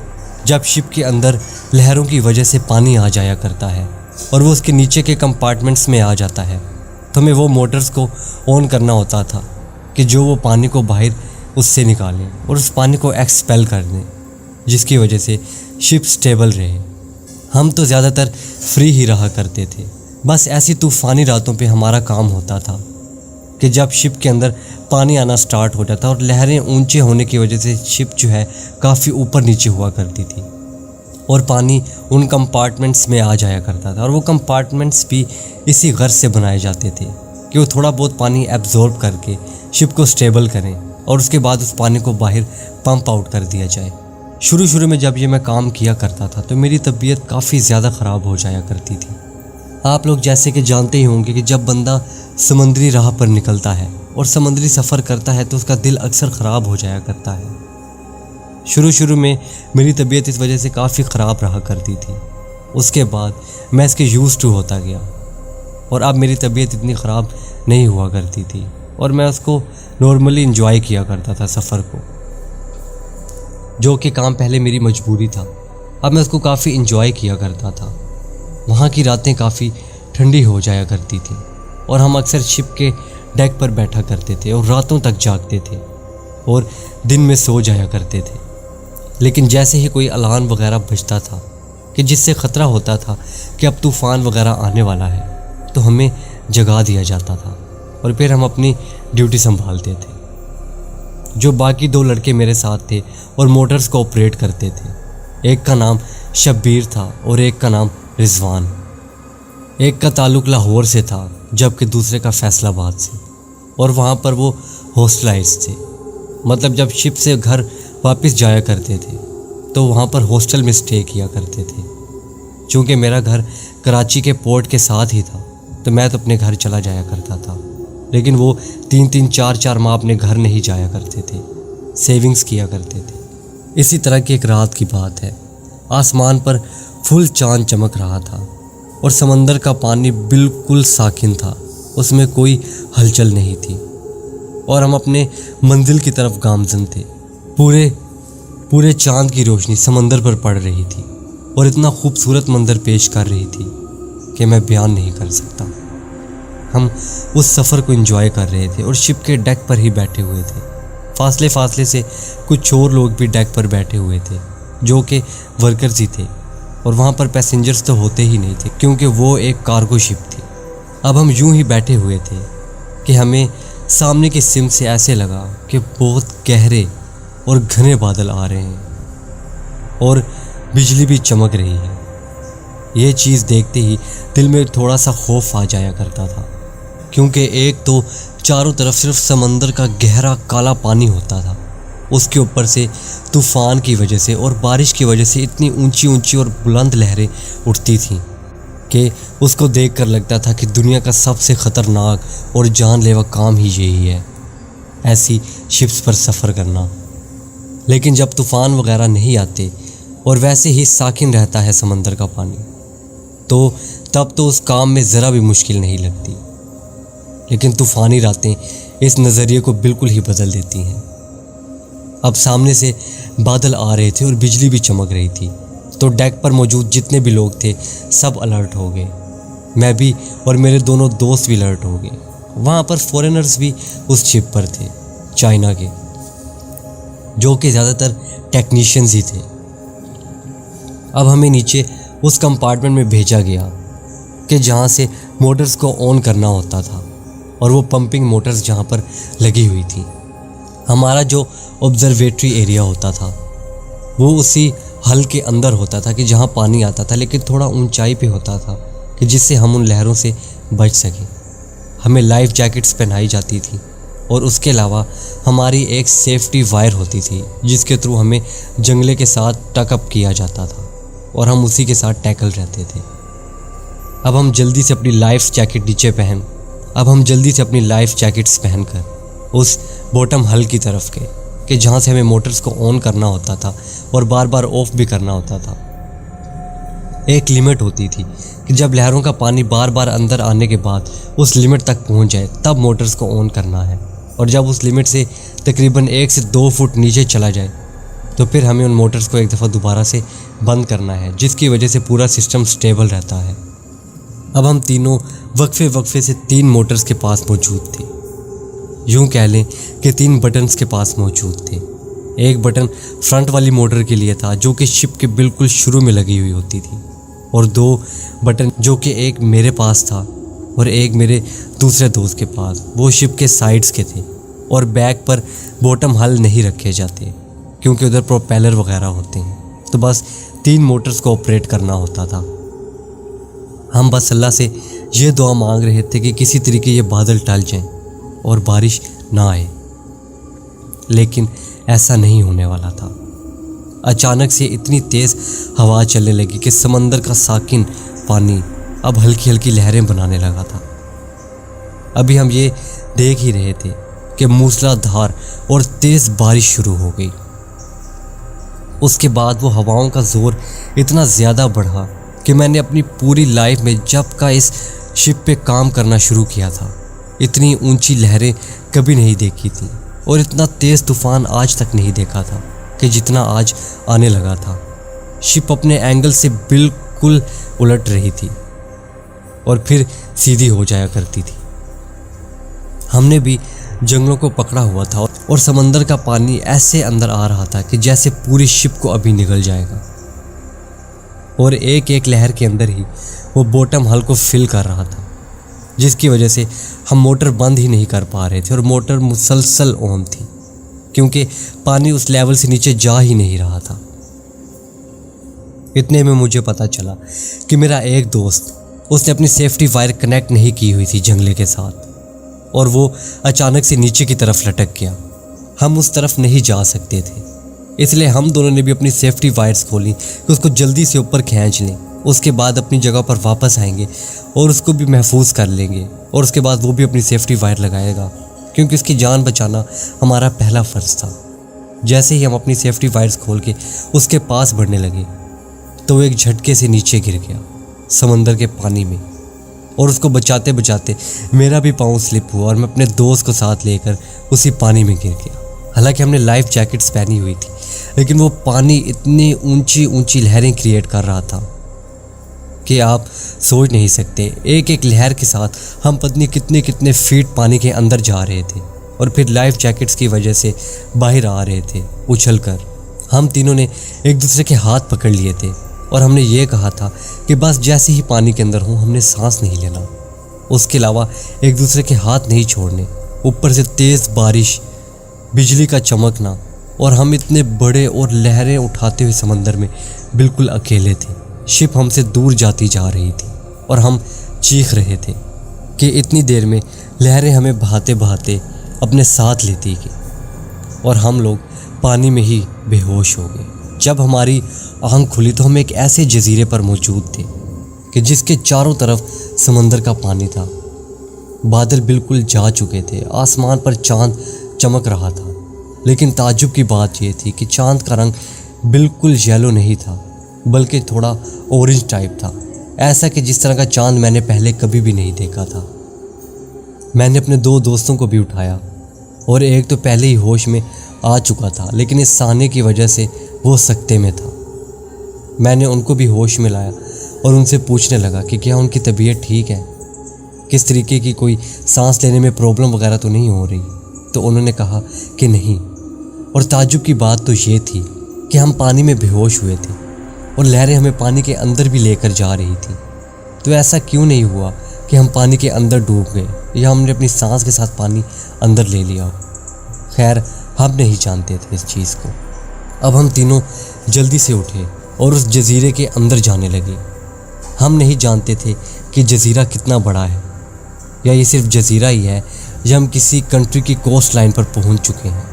A: जब शिप के अंदर लहरों की वजह से पानी आ जाया करता है और वो उसके नीचे के कंपार्टमेंट्स में आ जाता है, तो हमें वो मोटर्स को ऑन करना होता था कि जो वो पानी को बाहर उससे निकालें और उस पानी को एक्सपेल कर दें, जिसकी वजह से शिप स्टेबल रहे। हम तो ज़्यादातर फ्री ही रहा करते थे। बस ऐसी तूफ़ानी रातों पे हमारा काम होता था कि जब शिप के अंदर पानी आना स्टार्ट हो जाता और लहरें ऊंचे होने की वजह से शिप जो है काफ़ी ऊपर नीचे हुआ करती थी और पानी उन कंपार्टमेंट्स में आ जाया करता था, और वो कंपार्टमेंट्स भी इसी गर्ज से बनाए जाते थे कि वो थोड़ा बहुत पानी एब्जॉर्ब करके शिप को स्टेबल करें और उसके बाद उस पानी को बाहर पंप आउट कर दिया जाए। शुरू में जब ये मैं काम किया करता था तो मेरी तबीयत काफ़ी ज़्यादा ख़राब हो जाया करती थी। आप लोग जैसे कि जानते ही होंगे कि जब बंदा समुद्री राह पर निकलता है और समुद्री सफ़र करता है तो उसका दिल अक्सर ख़राब हो जाया करता है। शुरू में मेरी तबीयत इस वजह से काफ़ी ख़राब रहा करती थी। उसके बाद मैं इसके यूज़ टू होता गया और अब मेरी तबीयत इतनी ख़राब नहीं हुआ करती थी और मैं उसको नॉर्मली इंजॉय किया करता था सफ़र को, जो कि काम पहले मेरी मजबूरी था। अब मैं उसको काफ़ी इंजॉय किया करता था। वहाँ की रातें काफ़ी ठंडी हो जाया करती थी और हम अक्सर शिप के डेक पर बैठा करते थे और रातों तक जागते थे और दिन में सो जाया करते थे। लेकिन जैसे ही कोई अलार्म वगैरह बजता था कि जिससे ख़तरा होता था कि अब तूफ़ान वगैरह आने वाला है, तो हमें जगा दिया जाता था और फिर हम अपनी ड्यूटी संभालते थे। जो बाकी 2 लड़के मेरे साथ थे और मोटर्स को ऑपरेट करते थे, एक का नाम शब्बीर था और एक का नाम रिजवान। एक का ताल्लुक़ लाहौर से था जबकि दूसरे का फैसलाबाद से, और वहाँ पर वो हॉस्टलाइज थे। मतलब जब शिप से घर वापस जाया करते थे तो वहाँ पर हॉस्टल में स्टे किया करते थे। चूँकि मेरा घर कराची के पोर्ट के साथ ही था तो मैं तो अपने घर चला जाया करता था, लेकिन वो 3-3 4-4 माह अपने घर नहीं जाया करते थे, सेविंग्स किया करते थे। इसी तरह की एक रात की बात है, आसमान पर फुल चांद चमक रहा था और समंदर का पानी बिल्कुल साकिन था, उसमें कोई हलचल नहीं थी और हम अपने मंजिल की तरफ गामजन थे। पूरे चांद की रोशनी समंदर पर पड़ रही थी और इतना खूबसूरत मंजर पेश कर रही थी कि मैं बयान नहीं कर सकता। हम उस सफ़र को एंजॉय कर रहे थे और शिप के डेक पर ही बैठे हुए थे। फासले से कुछ और लोग भी डेक पर बैठे हुए थे जो कि वर्कर्स ही थे, और वहाँ पर पैसेंजर्स तो होते ही नहीं थे क्योंकि वो एक कार्गो शिप थी। अब हम यूं ही बैठे हुए थे कि हमें सामने की सिमत से ऐसे लगा कि बहुत गहरे और घने बादल आ रहे हैं और बिजली भी चमक रही है। ये चीज़ देखते ही दिल में थोड़ा सा खौफ आ जाया करता था, क्योंकि एक तो चारों तरफ सिर्फ समंदर का गहरा काला पानी होता था, उसके ऊपर से तूफ़ान की वजह से और बारिश की वजह से इतनी ऊंची और बुलंद लहरें उठती थीं कि उसको देखकर लगता था कि दुनिया का सबसे ख़तरनाक और जानलेवा काम ही यही है, ऐसी शिप्स पर सफ़र करना। लेकिन जब तूफ़ान वगैरह नहीं आते और वैसे ही साकिन रहता है समंदर का पानी, तो तब तो उस काम में ज़रा भी मुश्किल नहीं लगती। लेकिन तूफ़ानी रातें इस नज़रिए को बिल्कुल ही बदल देती हैं। अब सामने से बादल आ रहे थे और बिजली भी चमक रही थी, तो डेक पर मौजूद जितने भी लोग थे सब अलर्ट हो गए। मैं भी और मेरे दोनों दोस्त भी अलर्ट हो गए। वहाँ पर फॉरेनर्स भी उस शिप पर थे, चाइना के, जो कि ज़्यादातर टेक्नीशियंस ही थे। अब हमें नीचे उस कंपार्टमेंट में भेजा गया कि जहाँ से मोटर्स को ऑन करना होता था, और वो पंपिंग मोटर्स जहाँ पर लगी हुई थी। हमारा जो ऑब्जर्वेटरी एरिया होता था वो उसी हल के अंदर होता था कि जहाँ पानी आता था, लेकिन थोड़ा ऊंचाई पे होता था कि जिससे हम उन लहरों से बच सकें। हमें लाइफ जैकेट्स पहनाई जाती थी और उसके अलावा हमारी एक सेफ्टी वायर होती थी जिसके थ्रू हमें जंगले के साथ टकअप किया जाता था और हम उसी के साथ टैकल रहते थे। अब हम जल्दी से अपनी लाइफ जैकेट्स पहनकर उस बॉटम हल की तरफ गए कि जहाँ से हमें मोटर्स को ऑन करना होता था और बार बार ऑफ भी करना होता था। एक लिमिट होती थी कि जब लहरों का पानी बार बार अंदर आने के बाद उस लिमिट तक पहुँच जाए तब मोटर्स को ऑन करना है, और जब उस लिमिट से तकरीबन 1 से 2 फुट नीचे चला जाए तो फिर हमें उन मोटर्स को एक दफ़ा दोबारा से बंद करना है, जिसकी वजह से पूरा सिस्टम स्टेबल रहता है। अब हम तीनों वक्फे से 3 मोटर्स के पास मौजूद थे। यूँ कह लें कि 3 बटन्स के पास मौजूद थे। एक बटन फ्रंट वाली मोटर के लिए था जो कि शिप के बिल्कुल शुरू में लगी हुई होती थी, और 2 बटन जो कि एक मेरे पास था और एक मेरे दूसरे दोस्त के पास, वो शिप के साइड्स के थे। और बैक पर बॉटम हल नहीं रखे जाते क्योंकि उधर प्रोपेलर वगैरह होते हैं, तो बस 3 मोटर्स को ऑपरेट करना होता था। हम बस अल्लाह से ये दुआ मांग रहे थे कि किसी तरीके ये बादल टल जाएं और बारिश ना आए, लेकिन ऐसा नहीं होने वाला था। अचानक से इतनी तेज़ हवा चलने लगी कि समंदर का साकिन पानी अब हल्की हल्की लहरें बनाने लगा था। अभी हम ये देख ही रहे थे कि मूसलाधार और तेज़ बारिश शुरू हो गई। उसके बाद वो हवाओं का ज़ोर इतना ज़्यादा बढ़ा कि मैंने अपनी पूरी लाइफ में जब का इस शिप पे काम करना शुरू किया था इतनी ऊंची लहरें कभी नहीं देखी थी और इतना तेज़ तूफ़ान आज तक नहीं देखा था कि जितना आज आने लगा था। शिप अपने एंगल से बिल्कुल उलट रही थी और फिर सीधी हो जाया करती थी। हमने भी जंगलों को पकड़ा हुआ था और समंदर का पानी ऐसे अंदर आ रहा था कि जैसे पूरी शिप को अभी निगल जाएगा और एक एक लहर के अंदर ही वो बॉटम हल को फिल कर रहा था, जिसकी वजह से हम मोटर बंद ही नहीं कर पा रहे थे और मोटर मुसलसल ऑन थी क्योंकि पानी उस लेवल से नीचे जा ही नहीं रहा था। इतने में मुझे पता चला कि मेरा एक दोस्त, उसने अपनी सेफ्टी वायर कनेक्ट नहीं की हुई थी जंगले के साथ और वो अचानक से नीचे की तरफ लटक गया। हम उस तरफ नहीं जा सकते थे, इसलिए हम दोनों ने भी अपनी सेफ्टी वायर्स खोली कि उसको जल्दी से ऊपर खींच लें, उसके बाद अपनी जगह पर वापस आएंगे और उसको भी महफूज कर लेंगे और उसके बाद वो भी अपनी सेफ्टी वायर लगाएगा क्योंकि उसकी जान बचाना हमारा पहला फ़र्ज़ था। जैसे ही हम अपनी सेफ्टी वायर्स खोल के उसके पास बढ़ने लगे तो वो एक झटके से नीचे गिर गया समंदर के पानी में और उसको बचाते बचाते मेरा भी पाँव स्लिप हुआ और मैं अपने दोस्त को साथ लेकर उसी पानी में गिर गया। हालांकि हमने लाइफ जैकेट्स पहनी हुई थी लेकिन वो पानी इतनी ऊंची ऊंची लहरें क्रिएट कर रहा था कि आप सोच नहीं सकते। एक एक लहर के साथ हम पत्नी कितने कितने फीट पानी के अंदर जा रहे थे और फिर लाइफ जैकेट्स की वजह से बाहर आ रहे थे उछलकर। हम तीनों ने एक दूसरे के हाथ पकड़ लिए थे और हमने ये कहा था कि बस जैसे ही पानी के अंदर हूँ हमने सांस नहीं लेना, उसके अलावा एक दूसरे के हाथ नहीं छोड़ने। ऊपर से तेज़ बारिश, बिजली का चमकना और हम इतने बड़े और लहरें उठाते हुए समंदर में बिल्कुल अकेले थे। शिप हमसे दूर जाती जा रही थी और हम चीख रहे थे कि इतनी देर में लहरें हमें बहाते बहाते अपने साथ लेती गई और हम लोग पानी में ही बेहोश हो गए। जब हमारी आँख खुली तो हम एक ऐसे जजीरे पर मौजूद थे कि जिसके चारों तरफ समंदर का पानी था। बादल बिल्कुल जा चुके थे, आसमान पर चांद चमक रहा था, लेकिन ताज्जुब की बात यह थी कि चांद का रंग बिल्कुल येलो नहीं था बल्कि थोड़ा ऑरेंज टाइप था, ऐसा कि जिस तरह का चांद मैंने पहले कभी भी नहीं देखा था। मैंने अपने दो दोस्तों को भी उठाया और एक तो पहले ही होश में आ चुका था लेकिन इस सहने की वजह से वो सकते में था। मैंने उनको भी होश में लाया और उनसे पूछने लगा कि क्या उनकी तबीयत ठीक है, किस तरीके की कोई सांस लेने में प्रॉब्लम वगैरह तो नहीं हो रही। तो उन्होंने कहा कि नहीं। और ताज्जुब की बात तो ये थी कि हम पानी में बेहोश हुए थे और लहरें हमें पानी के अंदर भी लेकर जा रही थी। तो ऐसा क्यों नहीं हुआ कि हम पानी के अंदर डूब गए या हमने अपनी सांस के साथ पानी अंदर ले लिया। खैर हम नहीं जानते थे इस चीज़ को। अब हम तीनों जल्दी से उठे और उस जजीरे के अंदर जाने लगे। हम नहीं जानते थे कि जजीरा कितना बड़ा है या ये सिर्फ जजीरा ही है या हम किसी कंट्री की कोस्ट लाइन पर पहुंच चुके हैं,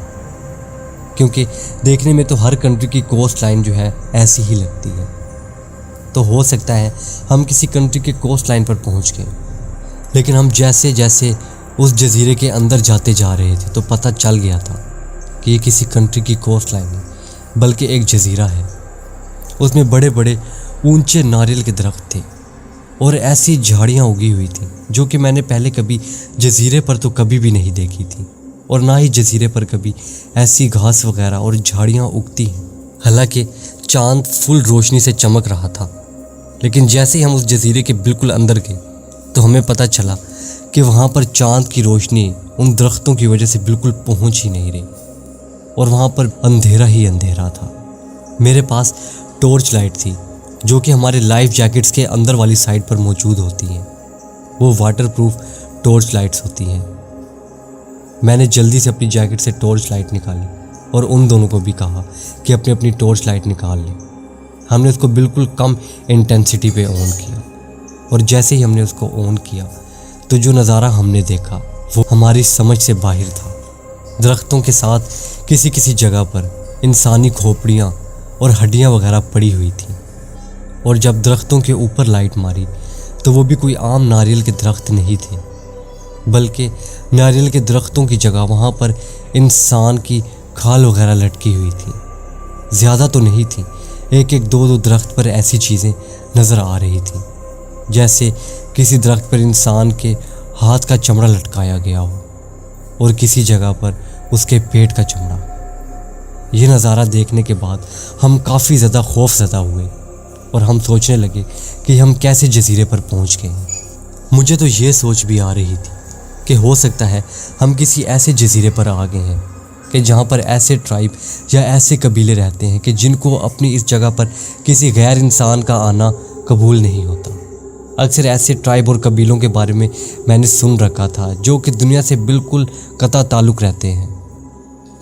A: क्योंकि देखने में तो हर कंट्री की कोस्ट लाइन जो है ऐसी ही लगती है। तो हो सकता है हम किसी कंट्री के कोस्ट लाइन पर पहुंच गए, लेकिन हम जैसे जैसे उस जजीरे के अंदर जाते जा रहे थे तो पता चल गया था कि ये किसी कंट्री की कोस्ट लाइन नहीं बल्कि एक जजीरा है। उसमें बड़े बड़े ऊंचे नारियल के दरख्त थे और ऐसी झाड़ियाँ उगी हुई थी जो कि मैंने पहले कभी जजीरे पर तो कभी भी नहीं देखी थी और ना ही जजीरे पर कभी ऐसी घास वगैरह और झाड़ियाँ उगती हैं। हालांकि चांद फुल रोशनी से चमक रहा था, लेकिन जैसे ही हम उस जजीरे के बिल्कुल अंदर गए तो हमें पता चला कि वहाँ पर चांद की रोशनी उन दरख्तों की वजह से बिल्कुल पहुँच ही नहीं रही और वहाँ पर अंधेरा ही अंधेरा था। मेरे पास टॉर्च लाइट थी जो कि हमारे लाइफ जैकेट्स के अंदर वाली साइड पर मौजूद होती हैं। वो वाटरप्रूफ टॉर्च लाइट्स होती हैं। मैंने जल्दी से अपनी जैकेट से टॉर्च लाइट निकाली और उन दोनों को भी कहा कि अपनी अपनी टॉर्च लाइट निकाल लें। हमने उसको बिल्कुल कम इंटेंसिटी पे ऑन किया और जैसे ही हमने उसको ऑन किया तो जो नज़ारा हमने देखा वो हमारी समझ से बाहर था। दरख्तों के साथ किसी किसी जगह पर इंसानी खोपड़ियाँ और हड्डियाँ वगैरह पड़ी हुई थी और जब दरख्तों के ऊपर लाइट मारी तो वो भी कोई आम नारियल के दरख्त नहीं थे बल्कि नारियल के दरख्तों की जगह वहाँ पर इंसान की खाल वगैरह लटकी हुई थी ज़्यादा तो नहीं थी, एक एक दो दो दरख्त पर ऐसी चीज़ें नज़र आ रही थी जैसे किसी दरख्त पर इंसान के हाथ का चमड़ा लटकाया गया हो और किसी जगह पर उसके पेट का चमड़ा। ये नज़ारा देखने के बाद हम काफ़ी ज़्यादा खौफज़दा हुए और हम सोचने लगे कि हम कैसे जजीरे पर पहुंच गए हैं। मुझे तो ये सोच भी आ रही थी कि हो सकता है हम किसी ऐसे जजीरे पर आ गए हैं कि जहाँ पर ऐसे ट्राइब या ऐसे कबीले रहते हैं कि जिनको अपनी इस जगह पर किसी गैर इंसान का आना कबूल नहीं होता। अक्सर ऐसे ट्राइब और कबीलों के बारे में मैंने सुन रखा था जो कि दुनिया से बिल्कुल कता ताल्लुक़ रहते हैं,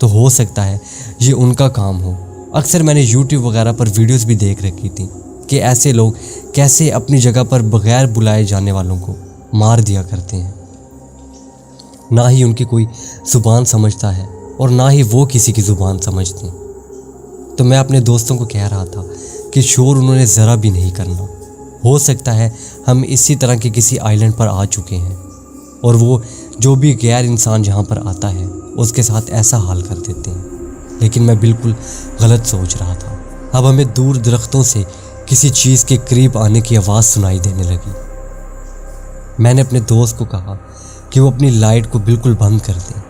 A: तो हो सकता है ये उनका काम हो। अक्सर मैंने यूट्यूब वगैरह पर वीडियोस भी देख रखी थी कि ऐसे लोग कैसे अपनी जगह पर बगैर बुलाए जाने वालों को मार दिया करते हैं। ना ही उनकी कोई ज़ुबान समझता है और ना ही वो किसी की ज़ुबान समझते हैं। तो मैं अपने दोस्तों को कह रहा था कि शोर उन्होंने ज़रा भी नहीं करना। हो सकता है हम इसी तरह के किसी आइलैंड पर आ चुके हैं और वो जो भी गैर इंसान यहाँ पर आता है उसके साथ ऐसा हाल कर देते हैं। लेकिन मैं बिल्कुल गलत सोच रहा था। अब हमें दूर दरख्तों से किसी चीज़ के करीब आने की आवाज़ सुनाई देने लगी। मैंने अपने दोस्त को कहा कि वो अपनी लाइट को बिल्कुल बंद कर दें,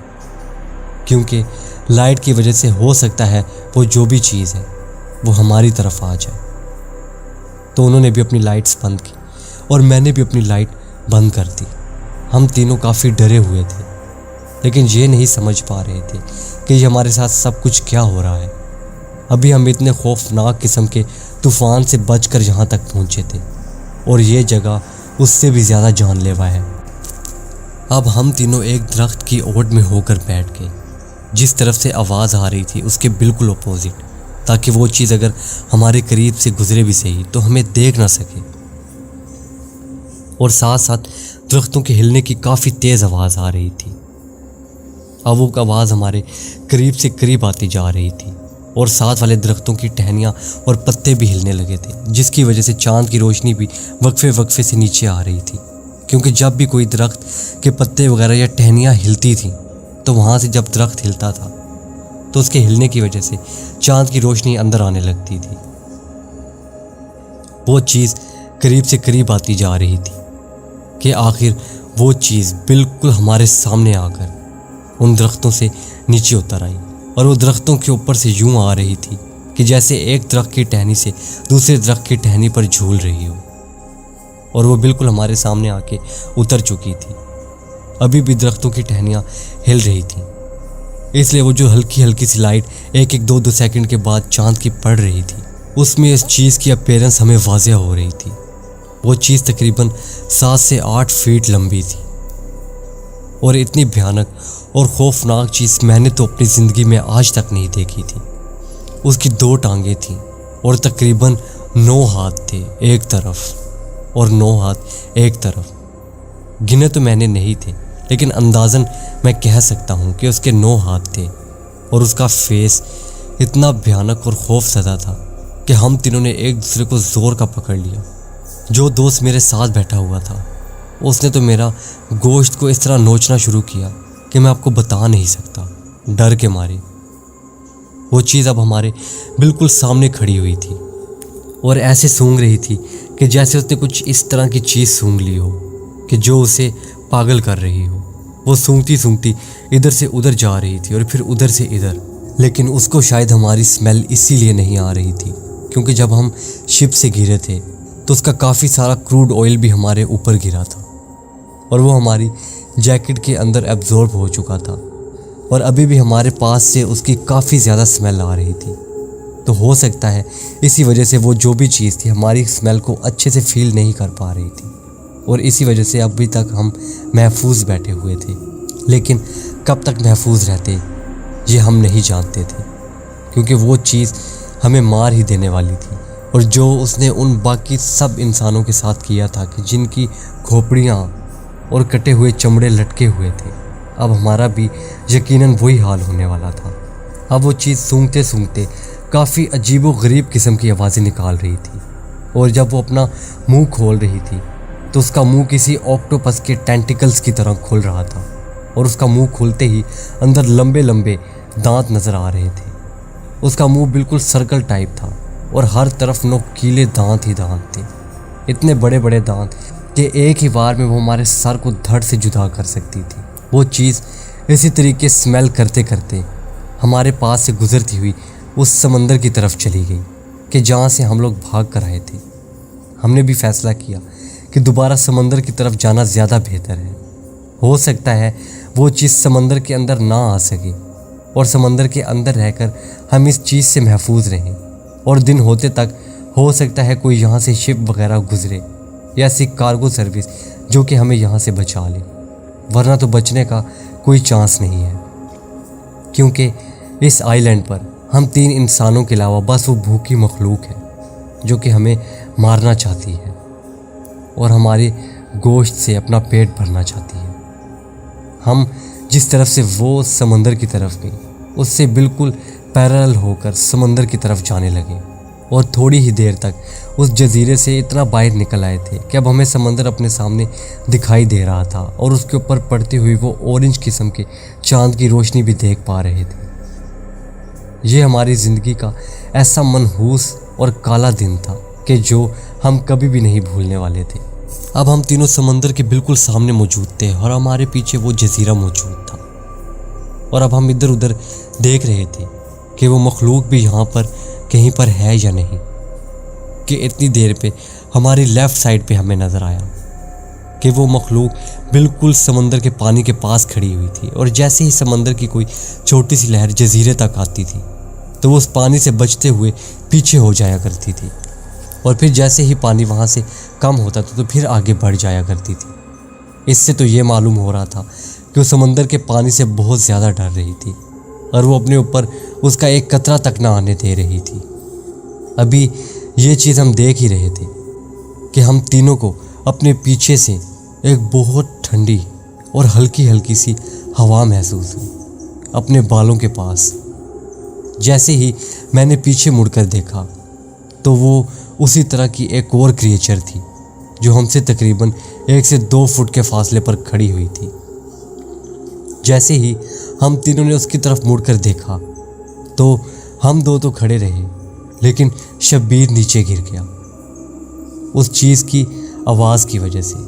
A: क्योंकि लाइट की वजह से हो सकता है वो जो भी चीज़ है वो हमारी तरफ आ जाए। तो उन्होंने भी अपनी लाइट्स बंद की और मैंने भी अपनी लाइट बंद कर दी। हम तीनों काफ़ी डरे हुए थे, लेकिन ये नहीं समझ पा रहे थे कि ये हमारे साथ सब कुछ क्या हो रहा है। अभी हम इतने खौफनाक किस्म के तूफ़ान से बचकर यहाँ तक पहुँचे थे और ये जगह उससे भी ज़्यादा जानलेवा है। अब हम तीनों एक दरख्त की ओट में होकर बैठ गए। जिस तरफ से आवाज़ आ रही थी उसके बिल्कुल अपोजिट, ताकि वो चीज़ अगर हमारे करीब से गुजरे भी सही तो हमें देख ना सके। और साथ साथ दरख्तों के हिलने की काफ़ी तेज़ आवाज़ आ रही थी। अब वो आवाज़ हमारे करीब से करीब आती जा रही थी और साथ वाले दरख्तों की टहनियाँ और पत्ते भी हिलने लगे थे, जिसकी वजह से चाँद की रोशनी भी वक्फे वक्फे से नीचे आ रही थी। क्योंकि जब भी कोई दरख्त के पत्ते वगैरह या टहनियाँ हिलती थी तो वहाँ से जब दरख्त हिलता था तो उसके हिलने की वजह से चाँद की रोशनी अंदर आने लगती थी। वो चीज़ करीब से करीब आती जा रही थी कि आखिर वो चीज़ बिल्कुल हमारे सामने आकर उन दरख्तों से नीचे उतर आई और वो दरख्तों के ऊपर से यूं आ रही थी कि जैसे एक दरख्त की टहनी से दूसरे दरख्त की टहनी पर झूल रही हो। और वो बिल्कुल हमारे सामने आके उतर चुकी थी। अभी भी दरख्तों की टहनियाँ हिल रही थी, इसलिए वो जो हल्की हल्की सी लाइट एक एक दो दो सेकंड के बाद चाँद की पड़ रही थी, उसमें इस चीज़ की अपीयरेंस हमें वाज़ेह हो रही थी। वो चीज़ तकरीबन 7 से 8 फीट लंबी थी और इतनी भयानक और खौफनाक चीज़ मैंने तो अपनी ज़िंदगी में आज तक नहीं देखी थी। उसकी 2 टांगें थीं और तकरीबन 9 हाथ थे एक तरफ और 9 हाथ एक तरफ। गिने तो मैंने नहीं थे, लेकिन अंदाज़न मैं कह सकता हूँ कि उसके 9 हाथ थे और उसका फेस इतना भयानक और खौफज़दा था कि हम तीनों ने एक दूसरे को ज़ोर का पकड़ लिया। जो दोस्त मेरे साथ बैठा हुआ था उसने तो मेरा गोश्त को इस तरह नोचना शुरू किया कि मैं आपको बता नहीं सकता, डर के मारे। वो चीज़ अब हमारे बिल्कुल सामने खड़ी हुई थी और ऐसे सूंघ रही थी कि जैसे उसने कुछ इस तरह की चीज़ सूंघ ली हो कि जो उसे पागल कर रही हो। वो सूंघती सूंघती इधर से उधर जा रही थी और फिर उधर से इधर, लेकिन उसको शायद हमारी स्मेल इसीलिए नहीं आ रही थी क्योंकि जब हम शिप से गिरे थे तो उसका काफ़ी सारा क्रूड ऑयल भी हमारे ऊपर गिरा था और वो हमारी जैकेट के अंदर एब्जॉर्ब हो चुका था और अभी भी हमारे पास से उसकी काफ़ी ज़्यादा स्मेल आ रही थी। तो हो सकता है इसी वजह से वो जो भी चीज़ थी हमारी स्मेल को अच्छे से फील नहीं कर पा रही थी और इसी वजह से अभी तक हम महफूज बैठे हुए थे। लेकिन कब तक महफूज रहते ये हम नहीं जानते थे, क्योंकि वो चीज़ हमें मार ही देने वाली थी। और जो उसने उन बाकी सब इंसानों के साथ किया था कि जिनकी खोपड़ियाँ और कटे हुए चमड़े लटके हुए थे, अब हमारा भी यकीनन वही हाल होने वाला था। अब वो चीज़ सूंघते सूंघते काफ़ी अजीबो गरीब किस्म की आवाज़ें निकाल रही थी और जब वो अपना मुंह खोल रही थी तो उसका मुंह किसी ऑक्टोपस के टेंटिकल्स की तरह खुल रहा था और उसका मुंह खुलते ही अंदर लंबे लंबे दांत नज़र आ रहे थे उसका मुंह बिल्कुल सर्कल टाइप था और हर तरफ नुकीले दांत ही दांत थे, इतने बड़े बड़े दांत कि एक ही बार में वो हमारे सर को धड़ से जुदा कर सकती थी। वो चीज़ इसी तरीके स्मेल करते करते हमारे पास से गुजरती हुई उस समंदर की तरफ चली गई कि जहाँ से हम लोग भाग कर आए थे। हमने भी फैसला किया कि दोबारा समंदर की तरफ जाना ज़्यादा बेहतर है। हो सकता है वो चीज़ समंदर के अंदर ना आ सके और समंदर के अंदर रहकर हम इस चीज़ से महफूज रहें, और दिन होते तक हो सकता है कोई यहाँ से शिप वगैरह गुजरे या ऐसी कार्गो सर्विस जो कि हमें यहाँ से बचा ले, वरना तो बचने का कोई चांस नहीं है, क्योंकि इस आइलैंड पर हम 3 इंसानों के अलावा बस वो भूखी मखलूक है जो कि हमें मारना चाहती है और हमारे गोश्त से अपना पेट भरना चाहती है। हम जिस तरफ से वो समंदर की तरफ गई उससे बिल्कुल पैरेलल होकर समंदर की तरफ जाने लगे, और थोड़ी ही देर तक उस जजीरे से इतना बाहर निकल आए थे कि अब हमें समंदर अपने सामने दिखाई दे रहा था और उसके ऊपर पड़ती हुई वो ऑरेंज किस्म के चांद की रोशनी भी देख पा रहे थे। ये हमारी ज़िंदगी का ऐसा मनहूस और काला दिन था कि जो हम कभी भी नहीं भूलने वाले थे। अब हम तीनों समंदर के बिल्कुल सामने मौजूद थे और हमारे पीछे वो जजीरा मौजूद था, और अब हम इधर उधर देख रहे थे कि वो मखलूक भी यहाँ पर कहीं पर है या नहीं, कि इतनी देर पे हमारी लेफ़्ट साइड पे हमें नज़र आया कि वो मखलूक बिल्कुल समंदर के पानी के पास खड़ी हुई थी, और जैसे ही समंदर की कोई छोटी सी लहर जजीरे तक आती थी तो वो उस पानी से बचते हुए पीछे हो जाया करती थी, और फिर जैसे ही पानी वहाँ से कम होता था तो फिर आगे बढ़ जाया करती थी। इससे तो ये मालूम हो रहा था कि वो समंदर के पानी से बहुत ज़्यादा डर रही थी और वो अपने ऊपर उसका एक कतरा तक ना आने दे रही थी। अभी ये चीज़ हम देख ही रहे थे कि हम तीनों को अपने पीछे से एक बहुत ठंडी और हल्की हल्की सी हवा महसूस हुई अपने बालों के पास। जैसे ही मैंने पीछे मुड़कर देखा तो वो उसी तरह की एक और क्रिएचर थी जो हमसे तकरीबन 1 से 2 फुट के फासले पर खड़ी हुई थी। जैसे ही हम तीनों ने उसकी तरफ मुड़कर देखा तो हम दो तो खड़े रहे, लेकिन शब्बीर नीचे गिर गया उस चीज़ की आवाज़ की वजह से।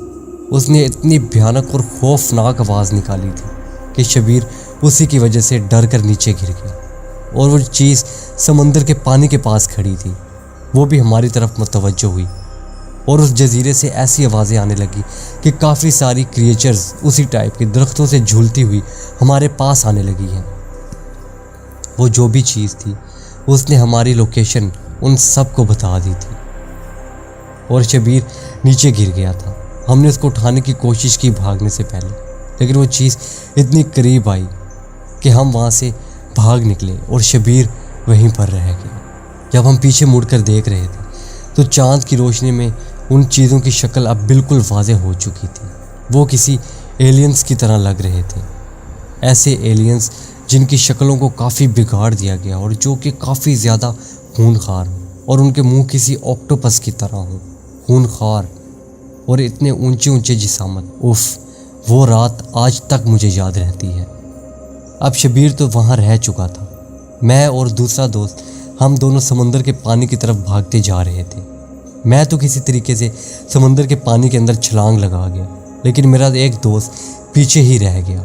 A: उसने इतनी भयानक और खौफनाक आवाज़ निकाली थी कि शब्बीर उसी की वजह से डर कर नीचे गिर गया, और वो चीज़ समंदर के पानी के पास खड़ी थी, वो भी हमारी तरफ मुतवज्जो हुई, और उस जजीरे से ऐसी आवाज़ें आने लगी कि काफ़ी सारी क्रिएचर्स उसी टाइप के दरख्तों से झूलती हुई हमारे पास आने लगी हैं। वो जो भी चीज़ थी उसने हमारी लोकेशन उन सब को बता दी थी, और शब्बीर नीचे गिर गया था। हमने उसको उठाने की कोशिश की भागने से पहले, लेकिन वो चीज़ इतनी करीब आई कि हम वहाँ से भाग निकले और शब्बीर वहीं पर रह गया। जब हम पीछे मुड़कर देख रहे थे तो चांद की रोशनी में उन चीज़ों की शक्ल अब बिल्कुल वाज़ेह हो चुकी थी। वो किसी एलियंस की तरह लग रहे थे, ऐसे एलियंस जिनकी शक्लों को काफ़ी बिगाड़ दिया गया और जो कि काफ़ी ज़्यादा खूनखार हों, और उनके मुंह किसी ऑक्टोपस की तरह हों, खूनखार और इतने ऊंचे ऊंचे जिसामत। उफ़, वो रात आज तक मुझे याद रहती है। अब शब्बीर तो वहाँ रह चुका था। मैं और दूसरा दोस्त हम दोनों समंदर के पानी की तरफ भागते जा रहे थे। मैं तो किसी तरीके से समंदर के पानी के अंदर छलांग लगा गया, लेकिन मेरा एक दोस्त पीछे ही रह गया।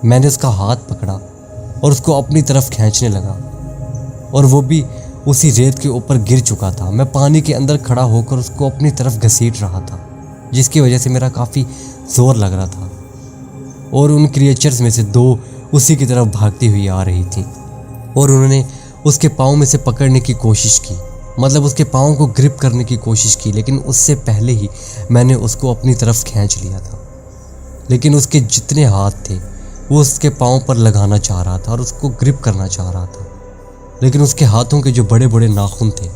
A: मैंने उसका हाथ पकड़ा और उसको अपनी तरफ खींचने लगा, और वो भी उसी रेत के ऊपर गिर चुका था। मैं पानी के अंदर खड़ा होकर उसको अपनी तरफ घसीट रहा था, जिसकी वजह से मेरा काफ़ी ज़ोर लग रहा था, और उन क्रिएचर्स में से 2 उसी की तरफ भागती हुई आ रही थी, और उन्होंने उसके पाँव में से पकड़ने की कोशिश की, मतलब उसके पाँव को ग्रिप करने की कोशिश की, लेकिन उससे पहले ही मैंने उसको अपनी तरफ खींच लिया था। लेकिन उसके जितने हाथ थे वो उसके पाँव पर लगाना चाह रहा था और उसको ग्रिप करना चाह रहा था, लेकिन उसके हाथों के जो बड़े बड़े नाखून थे